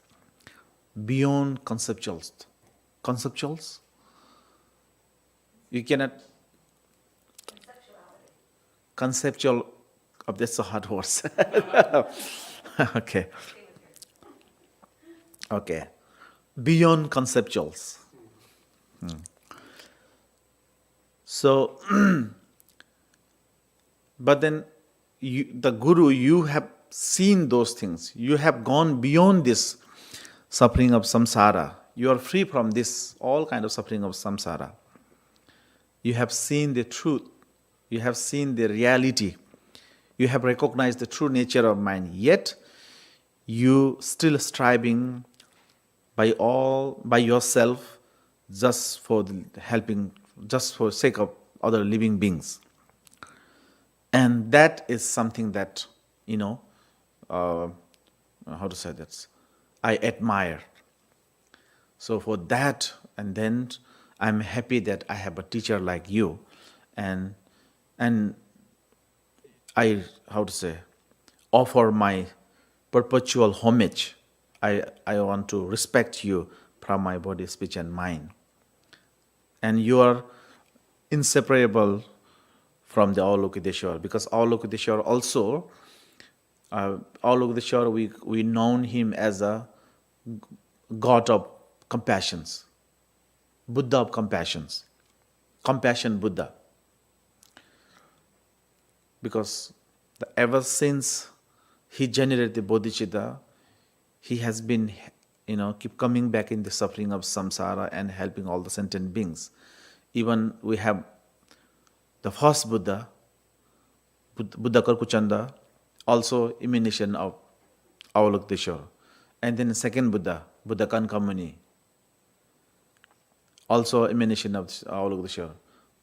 Beyond conceptuals. Conceptuals? You cannot... Conceptual, that's a hard word. Okay. Beyond conceptuals. So, but then the Guru, you have seen those things. You have gone beyond this suffering of samsara. You are free from this, all kind of suffering of samsara. You have seen the truth. You have seen the reality. You have recognized the true nature of mind. Yet, you still striving by yourself just for helping just for sake of other living beings. And that is something that, how to say that, I admire. So for that, and then I'm happy that I have a teacher like you, and I, how to say, offer my perpetual homage. I want to respect you from my body, speech, and mind. And you are inseparable from the Avalokiteshvara, because Avalokiteshvara also, Avalokiteshvara, we known him as a God of compassions, Buddha of compassions, compassion Buddha. Because ever since he generated the bodhicitta, he has been, keep coming back in the suffering of samsara and helping all the sentient beings. Even we have the first Buddha, Buddha Karkuchanda, also emanation of Avalokiteshvara. And then the second Buddha, Buddha Kankamuni, also emanation of Avalokiteshvara.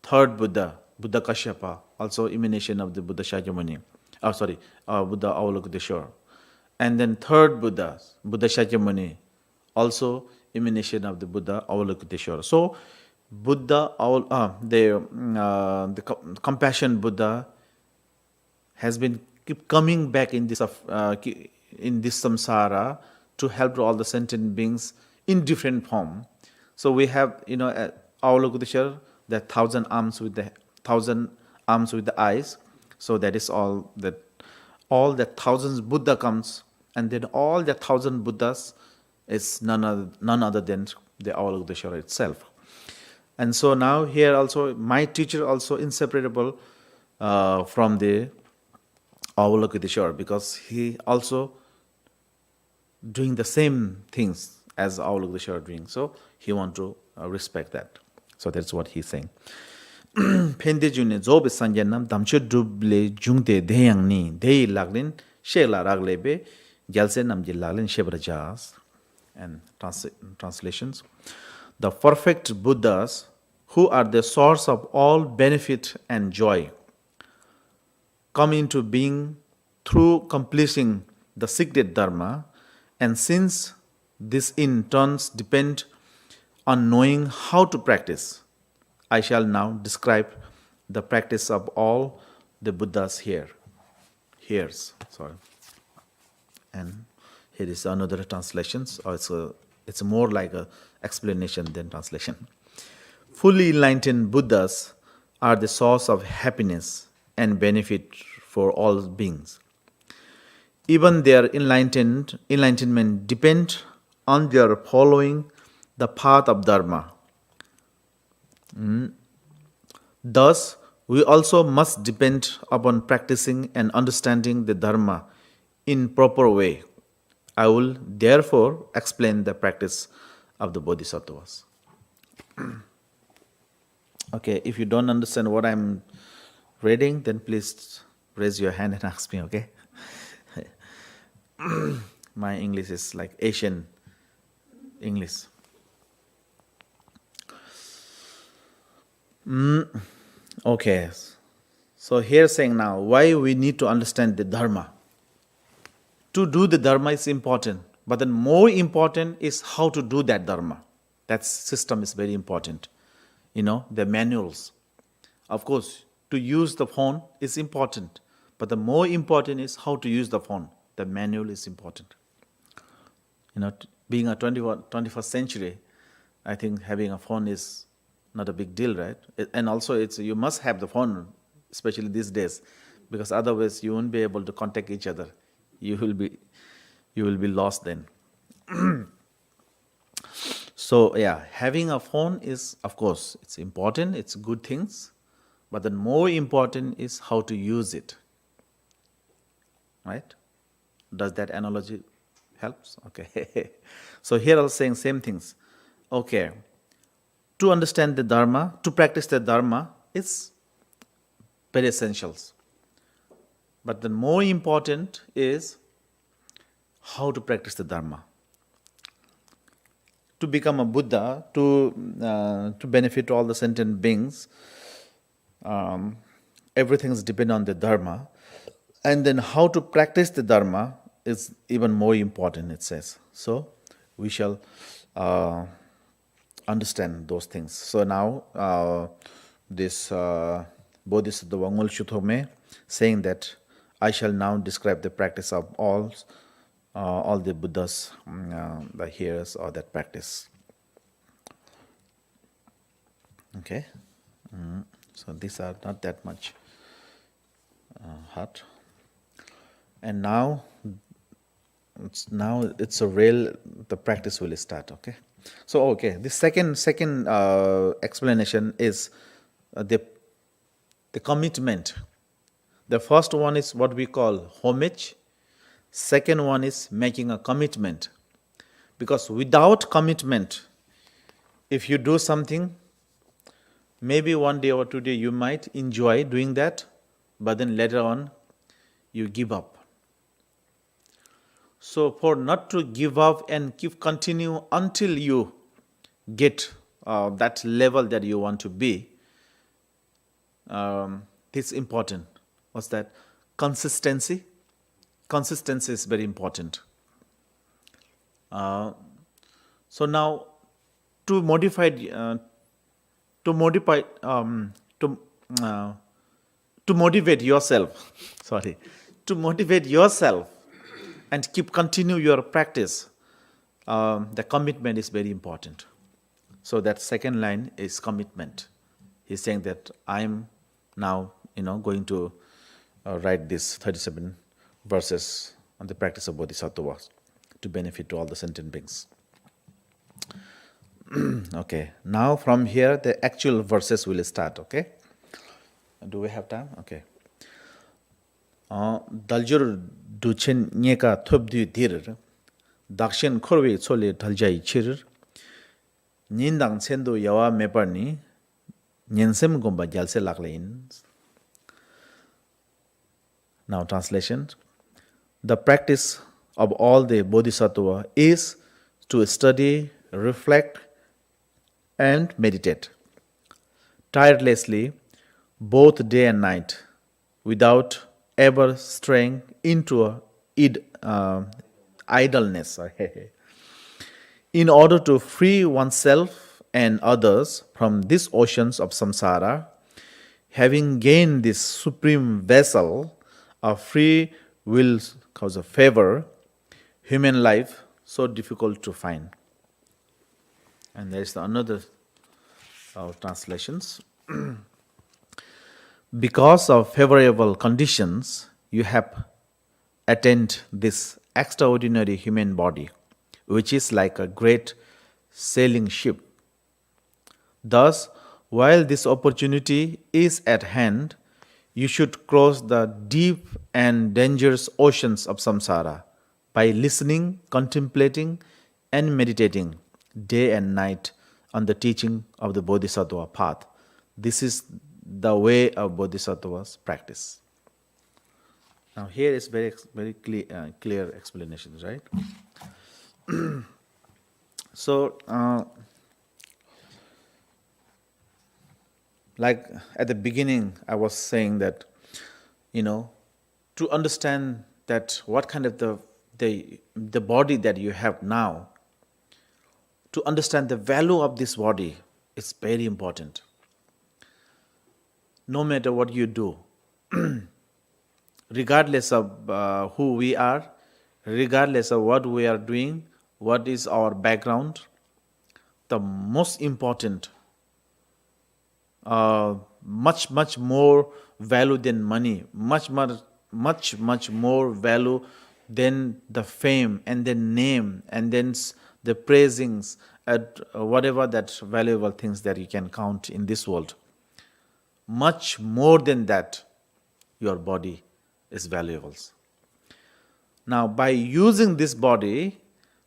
Third Buddha, Buddha Kashyapa, also emanation of the Buddha Shakyamuni. Buddha Avalokiteshvara. And then third Buddha, Buddha Shakyamuni, also emanation of the Buddha Avalokiteshvara. So Buddha, the compassion Buddha has been keep coming back in this samsara to help all the sentient beings in different form. So we have, Avalokiteshvara, the 1,000 arms with the eyes. So that is all the thousands Buddha comes, and then all the 1,000 Buddhas is none other than the Avalokiteshvara itself. And so now here also, my teacher also inseparable from the Avalokiteshvara, because he also doing the same things as Avalokiteshvara doing. So he want to respect that. So that's what he's saying. Pende june zobe sanjanam damche duble jungte deyang ni dey laglin shela raglebe jalse namji laglin shebrajas. And translations. The perfect Buddhas, who are the source of all benefit and joy, come into being through completing the secret dharma, and since this in turns depend on knowing how to practice, I shall now describe the practice of all the Buddhas here. And here is another translation. So it's more like a explanation than translation. Fully enlightened Buddhas are the source of happiness and benefit for all beings. Even their enlightenment depend on their following the path of Dharma. Thus, we also must depend upon practicing and understanding the Dharma in proper way. I will therefore explain the practice of the Bodhisattvas. Okay, if you don't understand what I'm reading, then please raise your hand and ask me, okay? My English is like Asian English. Okay, so here saying now, why we need to understand the Dharma. To do the Dharma is important, but then more important is how to do that Dharma. That system is very important. The manuals. Of course, to use the phone is important, but the more important is how to use the phone. The manual is important. Being a 21st century, I think having a phone is not a big deal, right? And also, you must have the phone, especially these days, because otherwise you won't be able to contact each other. You will be lost then. So yeah, having a phone is, of course, it's important. It's good things, but the more important is how to use it. Right? Does that analogy helps? Okay. So here I was saying same things. Okay. To understand the Dharma, to practice the Dharma is very essentials. But the more important is how to practice the Dharma. to become a Buddha, to benefit all the sentient beings, everything is dependent on the Dharma. And then how to practice the Dharma is even more important, it says. So we shall understand those things. So now this Bodhisattva Way saying that I shall now describe the practice of all the Buddhas, the hearers or that practice. Okay, so these are not that much hard. And now it's a real, the practice will start. Okay, so the second explanation is the commitment. The first one is what we call homage. Second one is making a commitment. Because without commitment, if you do something, maybe one day or 2 days you might enjoy doing that, but then later on you give up. So for not to give up and continue until you get that level that you want to be, it's important. What's that? Consistency. Consistency is very important. So now to motivate yourself, to motivate yourself and continue your practice, the commitment is very important. So that second line is commitment. He's saying that I'm now going to write this 37 verses on the practice of Bodhisattva to benefit all the sentient beings. Okay, now from here the actual verses will start. Okay, do we have time? Okay. Daljur duchen nyeka thobdu dir dakshen khorwe chole daljai chir nindang sendo yawa meparni nyensem gomba jalse laklein. Now translation. The practice of all the Bodhisattva is to study, reflect, and meditate tirelessly both day and night without ever straying into idleness in order to free oneself and others from these oceans of samsara, having gained this supreme vessel of free will cause of favor, human life so difficult to find. And there is another translations. Because of favorable conditions, you have attained this extraordinary human body, which is like a great sailing ship. Thus, while this opportunity is at hand, you should cross the deep and dangerous oceans of samsara by listening, contemplating, and meditating day and night on the teaching of the Bodhisattva path. This is the way of Bodhisattva's practice. Now here is very clear explanations, right? So, like at the beginning, I was saying that, to understand that what kind of the body that you have now, to understand the value of this body is very important. No matter what you do, regardless of who we are, regardless of what we are doing, what is our background, the most important, much more value than money, much more value than the fame and the name and then the praisings at whatever that valuable things that you can count in this world. Much more than that, your body is valuable. Now, by using this body,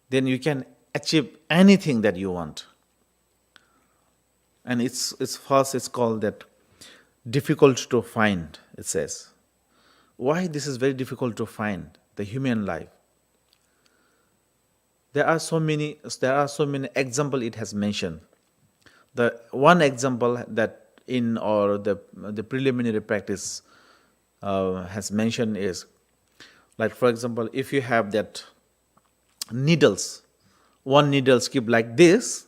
then you can achieve anything that you want. And it's called that difficult to find, it says. Why this is very difficult to find, the human life? there are so many example it has mentioned. The one example that in or the preliminary practice has mentioned is, like for example, if you have that needles, one needles keep like this,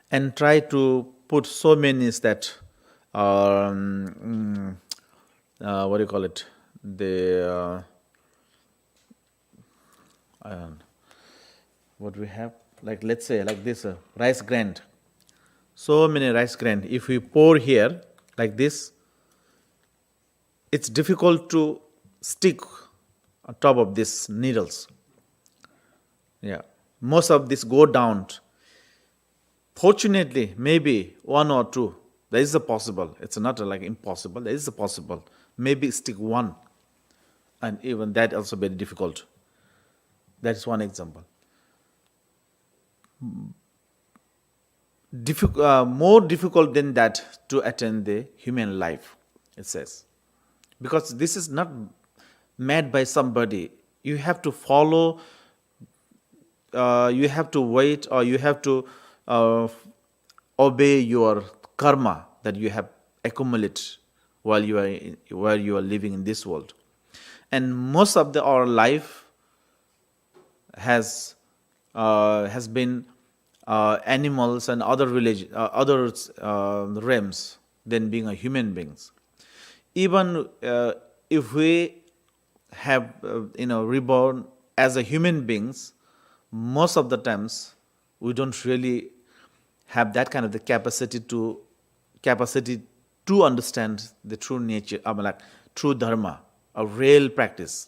and try to put so many is that what do you call it, the what we have, like let's say like this rice grain, so many rice grain, if we pour here like this, it's difficult to stick on top of these needles. Yeah, most of this go down. Fortunately, maybe one or two, there is a possible. It's not like impossible. There is a possible. Maybe stick one, and even that also very difficult. That is one example. More difficult than that to attain the human life, it says, because this is not made by somebody. You have to follow. You have to wait, or you have to uh, obey your karma that you have accumulated while you are living in this world. And most of our life has been animals and other other realms than being a human beings. Even if we have reborn as a human beings, most of the times we don't really have that kind of the capacity to understand the true nature, like true dharma, a real practice.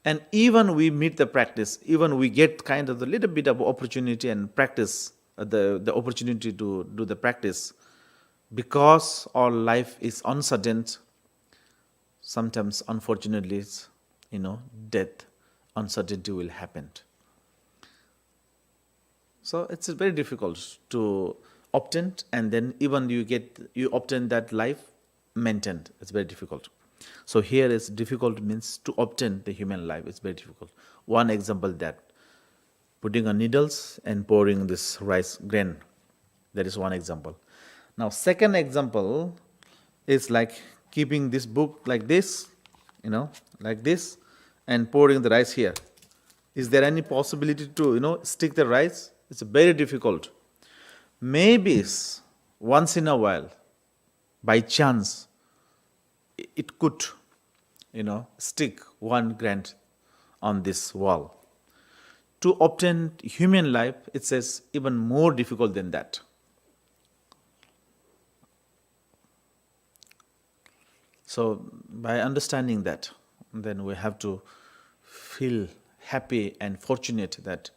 And even we meet the practice, even we get kind of a little bit of opportunity and practice, the opportunity to do the practice, because our life is uncertain. Sometimes, unfortunately, death, uncertainty will happen. So it's very difficult to obtain, and then even you obtain that life maintained. It's very difficult. So here is difficult means to obtain the human life. It's very difficult. One example, that putting on needles and pouring this rice grain. That is one example. Now second example is like keeping this book like this, like this, and pouring the rice here. Is there any possibility to stick the rice? It's very difficult. Maybe once in a while, by chance, it could stick one grain on this wall. To obtain human life, it says even more difficult than that. So by understanding that, then we have to feel happy and fortunate that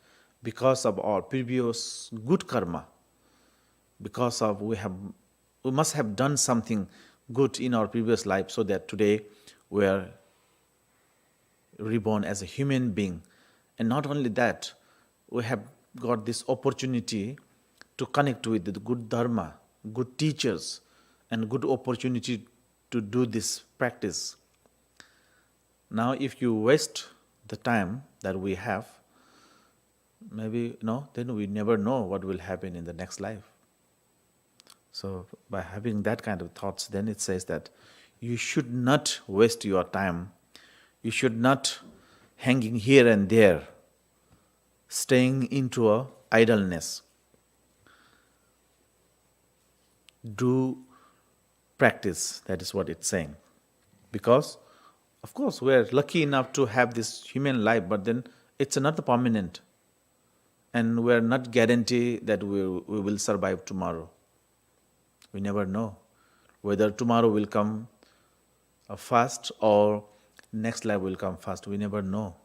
because of our previous good karma, because of we must have done something good in our previous life, so that today we are reborn as a human being. And not only that, we have got this opportunity to connect with the good dharma, good teachers, and good opportunity to do this practice. Now if you waste the time that we have, maybe then we never know what will happen in the next life. So by having that kind of thoughts, then it says that you should not waste your time. You should not hanging here and there, staying into a idleness. Do practice, that is what it's saying. Because, of course, we're lucky enough to have this human life, but then it's not permanent. And we're not guaranteed that we will survive tomorrow. We never know whether tomorrow will come fast or next life will come fast. We never know.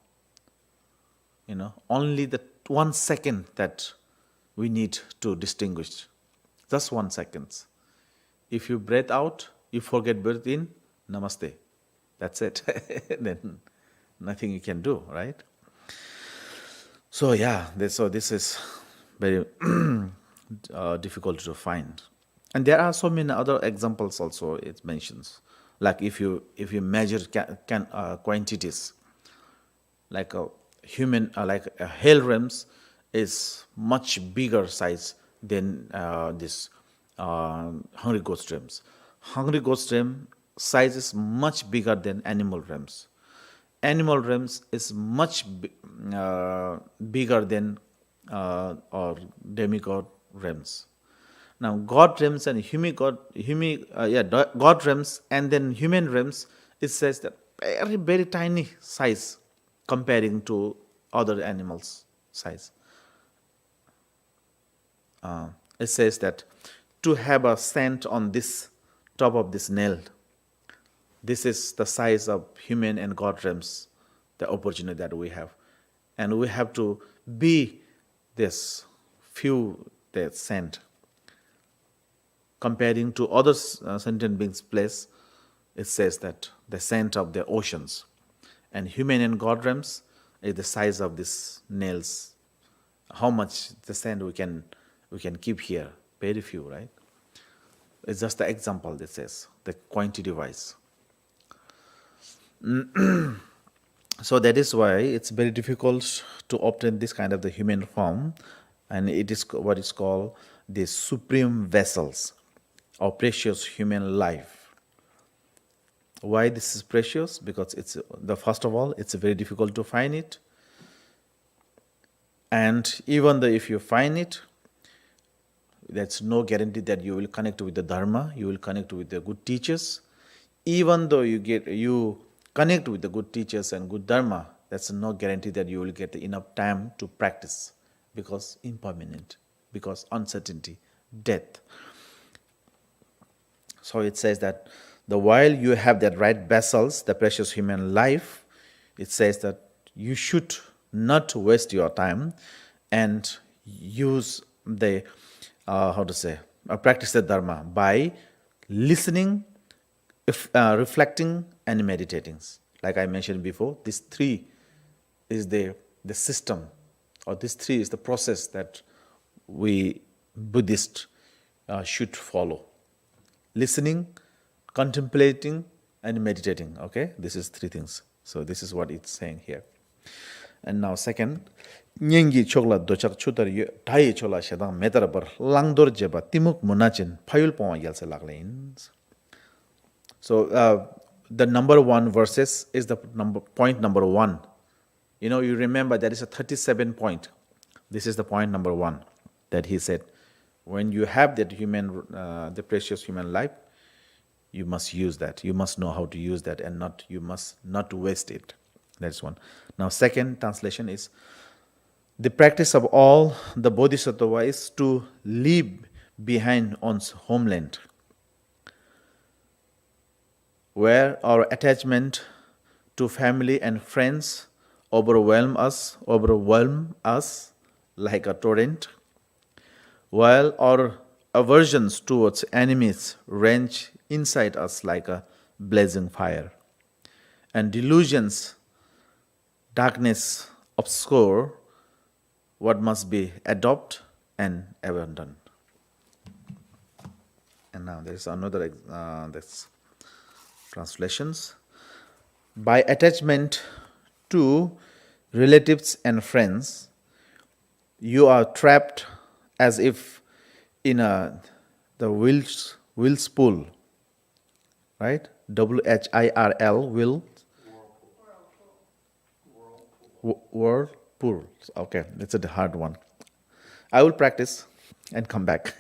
Only the 1 second that we need to distinguish. Just 1 second. If you breathe out, you forget breathe in, namaste. That's it. Then nothing you can do, right? So yeah, this is very difficult to find. And there are so many other examples also it mentions. Like if you measure quantities, like human, like hell realms, is much bigger size than this hungry ghost realms. Hungry ghost realm size is much bigger than animal realms. Animal realms is much bigger than or demigod realms. Now, God realms and God realms and then human realms, it says that very, very tiny size comparing to other animals' size. It says that to have a scent on this top of this nail, this is the size of human and God realms, the opportunity that we have. And we have to be this few that scent. Comparing to other sentient beings' place, it says that the scent of the oceans. And human and God realms is the size of these nails. How much the scent we can keep here? Very few, right? It's just the example that says, the quantity wise. So that is why it's very difficult to obtain this kind of the human form, and it is what is called the supreme vessels of precious human life. Why this is precious? Because it's first of all, it's very difficult to find it, and even though if you find it, that's no guarantee that you will connect with the Dharma, you will connect with the good teachers. Even though you connect with the good teachers and good Dharma, that's no guarantee that you will get enough time to practice, because impermanent, because uncertainty, death. So it says that while you have that right vessels, the precious human life, it says that you should not waste your time and use the practice the Dharma by listening, reflecting, and meditating. Like I mentioned before, these three is the system, or these three is the process that we Buddhists should follow. Listening, contemplating, and meditating. Okay, this is three things. So this is what it's saying here. And now second, nyengi chokla dochak chutar dai chola shedang metarabar langdor jeba timuk munachin payul pong yalse laglein. So the number one verses is the point number one. You remember that is a 37 point. This is the point number one that he said. When you have that the precious human life, you must use that. You must know how to use that, and you must not waste it. That's one. Now, second translation is, the practice of all the Bodhisattva Way is to leave behind one's homeland, where our attachment to family and friends overwhelm us like a torrent, while our aversions towards enemies range inside us like a blazing fire, and delusions, darkness obscure what must be adopted and abandoned. And now there is another translations. By attachment to relatives and friends, you are trapped as if in the whirlpool, right? WHIRL, whirlpool. Okay, that's a hard one. I will practice and come back.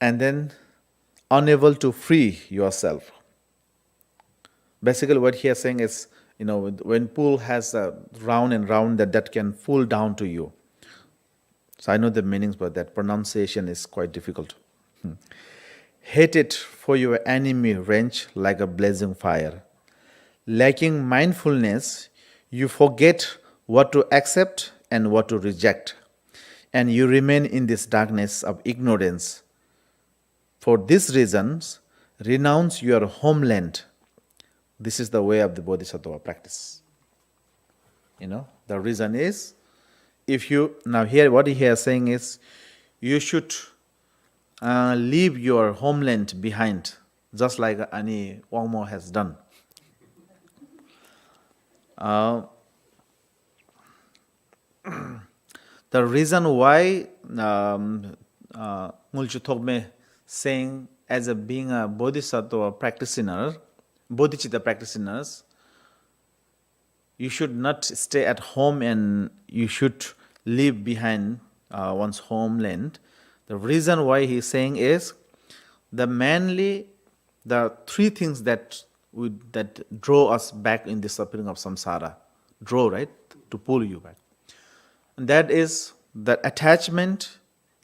And then unable to free yourself. Basically what he is saying is, when pool has a round and round, that can fall down to you. So I know the meanings, but that pronunciation is quite difficult. Hated for your enemy range like a blazing fire. Lacking mindfulness, you forget what to accept and what to reject, and you remain in this darkness of ignorance. For these reasons, renounce your homeland. This is the way of the Bodhisattva practice. The reason is, now here what he is saying is, you should leave your homeland behind, just like Ani Wangmo has done. The reason why Ngulchu Tokme saying as being a bodhisattva practitioner, bodhicitta practitioners, you should not stay at home and you should leave behind one's homeland. The reason why he's saying is the three things that draw us back in the suffering of samsara, draw, right, to pull you back. And that is the attachment,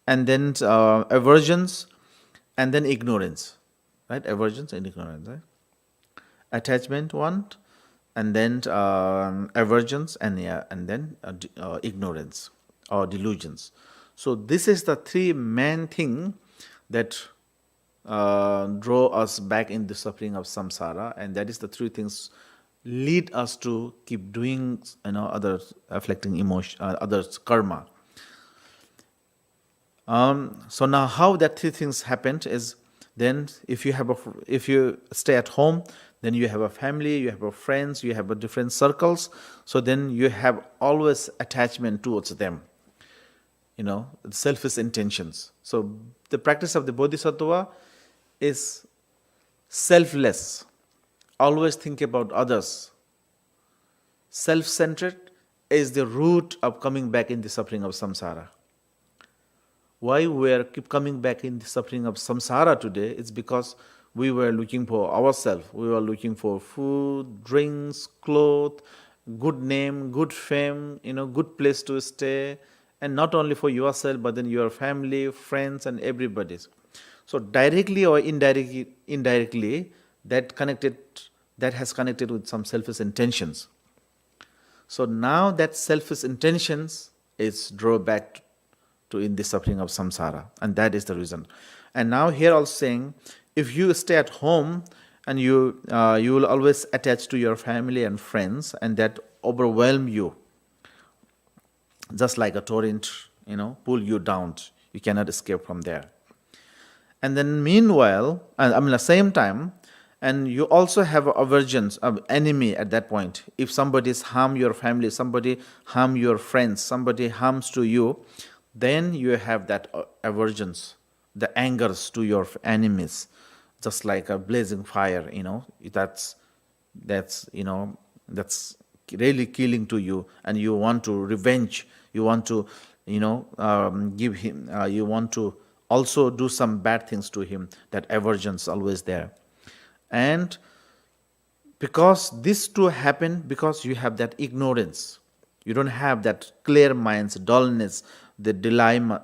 and then aversions, and then ignorance, right? Aversions and ignorance, right? Attachment, one, and then aversions, and then ignorance or delusions. So this is the three main thing that draw us back in the suffering of samsara, and that is the three things lead us to keep doing, other afflicting emotion, others karma. So now, how that three things happened is, then if you stay at home, then you have a family, you have friends, you have different circles. So then you have always attachment towards them. Selfish intentions. So the practice of the bodhisattva is selfless. Always think about others. Self-centered is the root of coming back in the suffering of samsara. Why we keep coming back in the suffering of samsara today? It's because we were looking for ourselves. We were looking for food, drinks, clothes, good name, good fame, good place to stay, and not only for yourself, but then your family, friends, and everybody. So directly or indirectly, that has connected with some selfish intentions. So now that selfish intentions is drawn back to in the suffering of samsara, and that is the reason. And now here also saying, if you stay at home and you will always attach to your family and friends, and that overwhelm you, just like a torrent, pull you down. You cannot escape from there. And then meanwhile, at the same time, and you also have aversions of enemy at that point. If somebody harm your family, somebody harm your friends, somebody harms to you, then you have that aversions, the angers to your enemies, just like a blazing fire. That's really killing to you, and you want to revenge. You want to, give him. You want to also do some bad things to him. That aversion's always there. And because this too happened, because you have that ignorance, you don't have that clear minds, dullness, the dilemmas,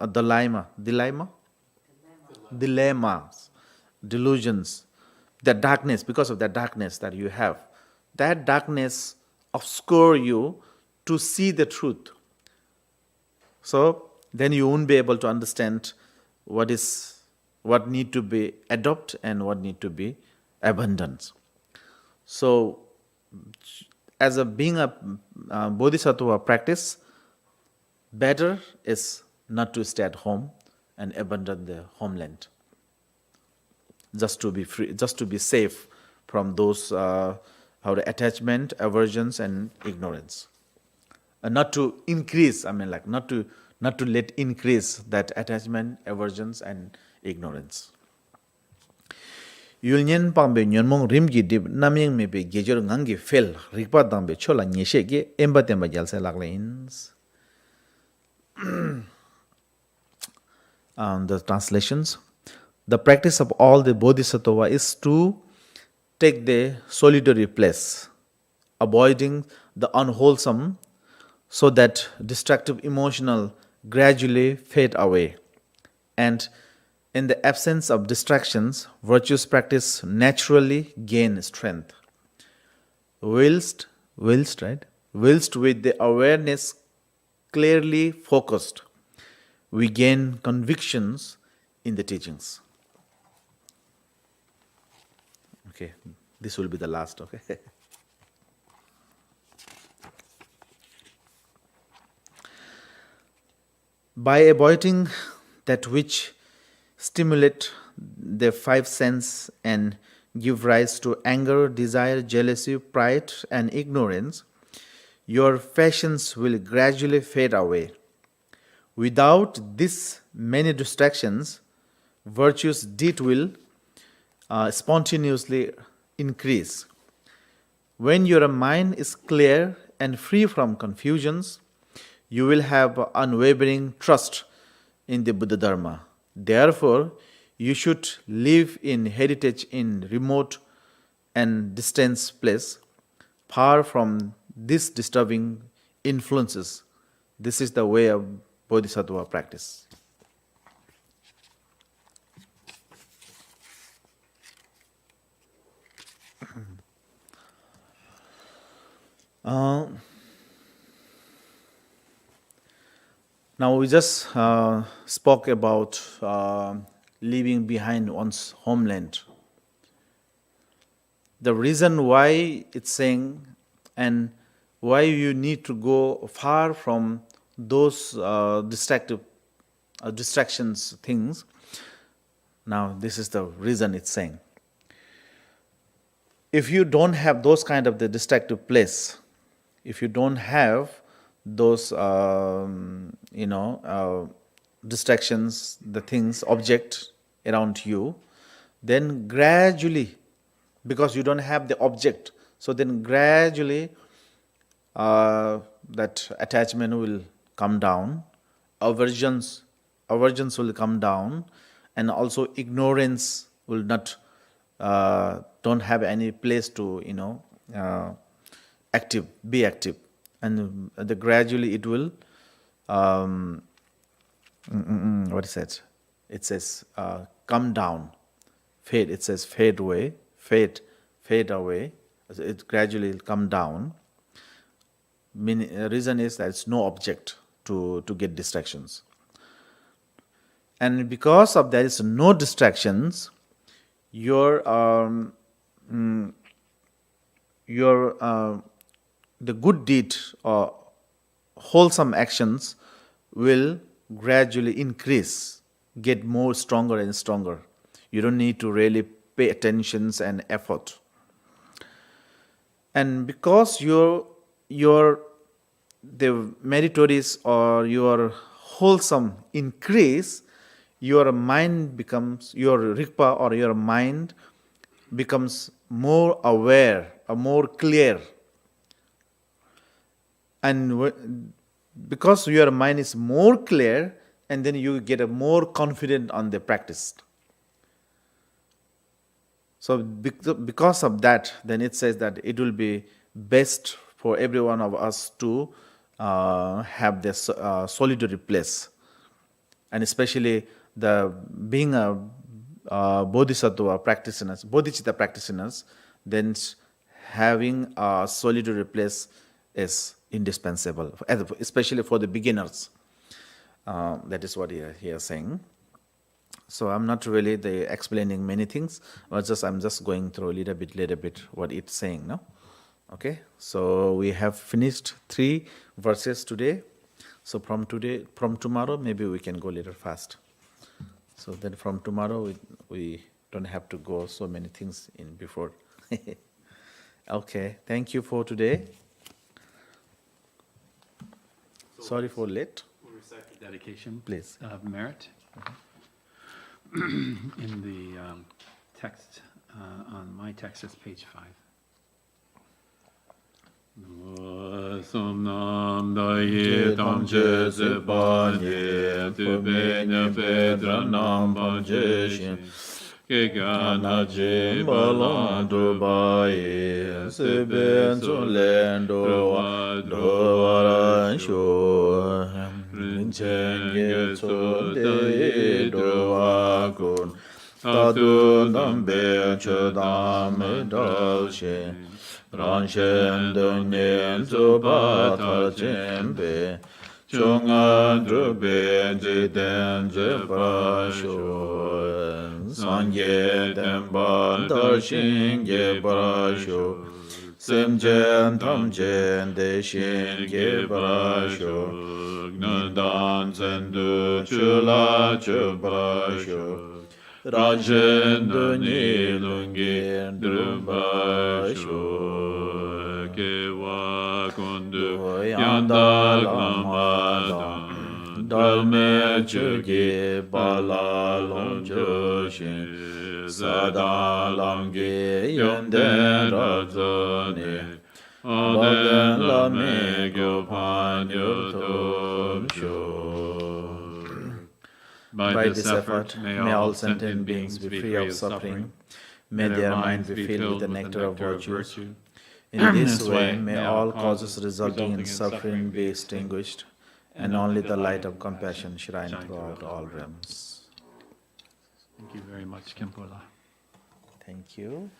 delusions, the darkness. Because of that darkness that you have, that darkness obscure you to see the truth. So then you won't be able to understand what need to be adopted and what need to be abundance. So, as being a bodhisattva practice, better is not to stay at home and abandon the homeland. Just to be free, just to be safe from those attachment, aversions, and ignorance, and not to increase. Not to let increase that attachment, aversions, and ignorance. Yulnyen pangbe nyonmong rimgi dib namyeng mebe gejor ngangi fel rikpa dangbe chola nyeshege emba temba jalse laglains. The translations. The practice of all the bodhisattva is to take the solitary place, avoiding the unwholesome, so that destructive emotional gradually fade away. And in the absence of distractions, virtuous practice naturally gain strength. Whilst with the awareness clearly focused, we gain convictions in the teachings. Okay, this will be the last, okay? By avoiding that which stimulate the five senses and give rise to anger, desire, jealousy, pride, and ignorance, your passions will gradually fade away. Without these many distractions, virtue's deed will spontaneously increase. When your mind is clear and free from confusions, you will have unwavering trust in the Buddha Dharma. Therefore, you should live in heritage in remote and distant place, far from these disturbing influences. This is the way of Bodhisattva practice. Now we just spoke about leaving behind one's homeland. The reason why it's saying and why you need to go far from those distractions things. Now this is the reason it's saying. If you don't have those kind of the distractive place, if you don't have those distractions, the things, object around you, then gradually, because you don't have the object, so then gradually that attachment will come down, aversions will come down, and also ignorance will not don't have any place to be active, and gradually it will what is that? It says come down, fade. It says fade away. It gradually will come down. Reason is that it's no object to get distractions, and because of there is no distractions, your the good deed or wholesome actions will gradually increase, get more stronger and stronger. You don't need to really pay attention and effort. And because the meritorious or your wholesome increase, your mind becomes, your rikpa or your mind becomes more aware or more clear. And because your mind is more clear, and then you get a more confident on the practice. So because of that, then it says that it will be best for every one of us to have this solitary place. And especially being a bodhisattva practitioners, bodhicitta practitioners, then having a solitary place is indispensable, especially for the beginners. That is what he is saying. So I'm not really explaining many things, but I'm just going through a little bit what it's saying. No, okay. So we have finished 3 verses today. So from tomorrow, maybe we can go a little fast. So then from tomorrow, we don't have to go so many things in before. Okay. Thank you for today. Sorry for late. We'll recite the dedication, please, of merit. In the text, on my text, it's page 5. Somnam daye tamche se panye tube ne pedra nam panjeshin kekana je balan dubai se ben solendo dovaran sho rinchen ge so de doakun tadu nambe chodam dalshe Ranshen Dunyen Zuba Tarjembe Chunga Drube Jiden Zebrasho Sanye Demba Darshin Gebrasho Semjen Tamjen Deshin Gebrasho Gnadan Zendu Chula Chubrasho Rajen Duni Lungi Drubasho Kewa Kundu Yanda Lamada Dharme chugi bala longjo shin Sada lamge yenden radzone Bagan lame gopan yotom sho. By this effort, may all sentient beings be free of suffering. May their minds be filled with the nectar of virtue. In this way, may all causes resulting in suffering be extinguished, and only the light of compassion shine throughout all realms. Thank you very much, Khenpo. Thank you.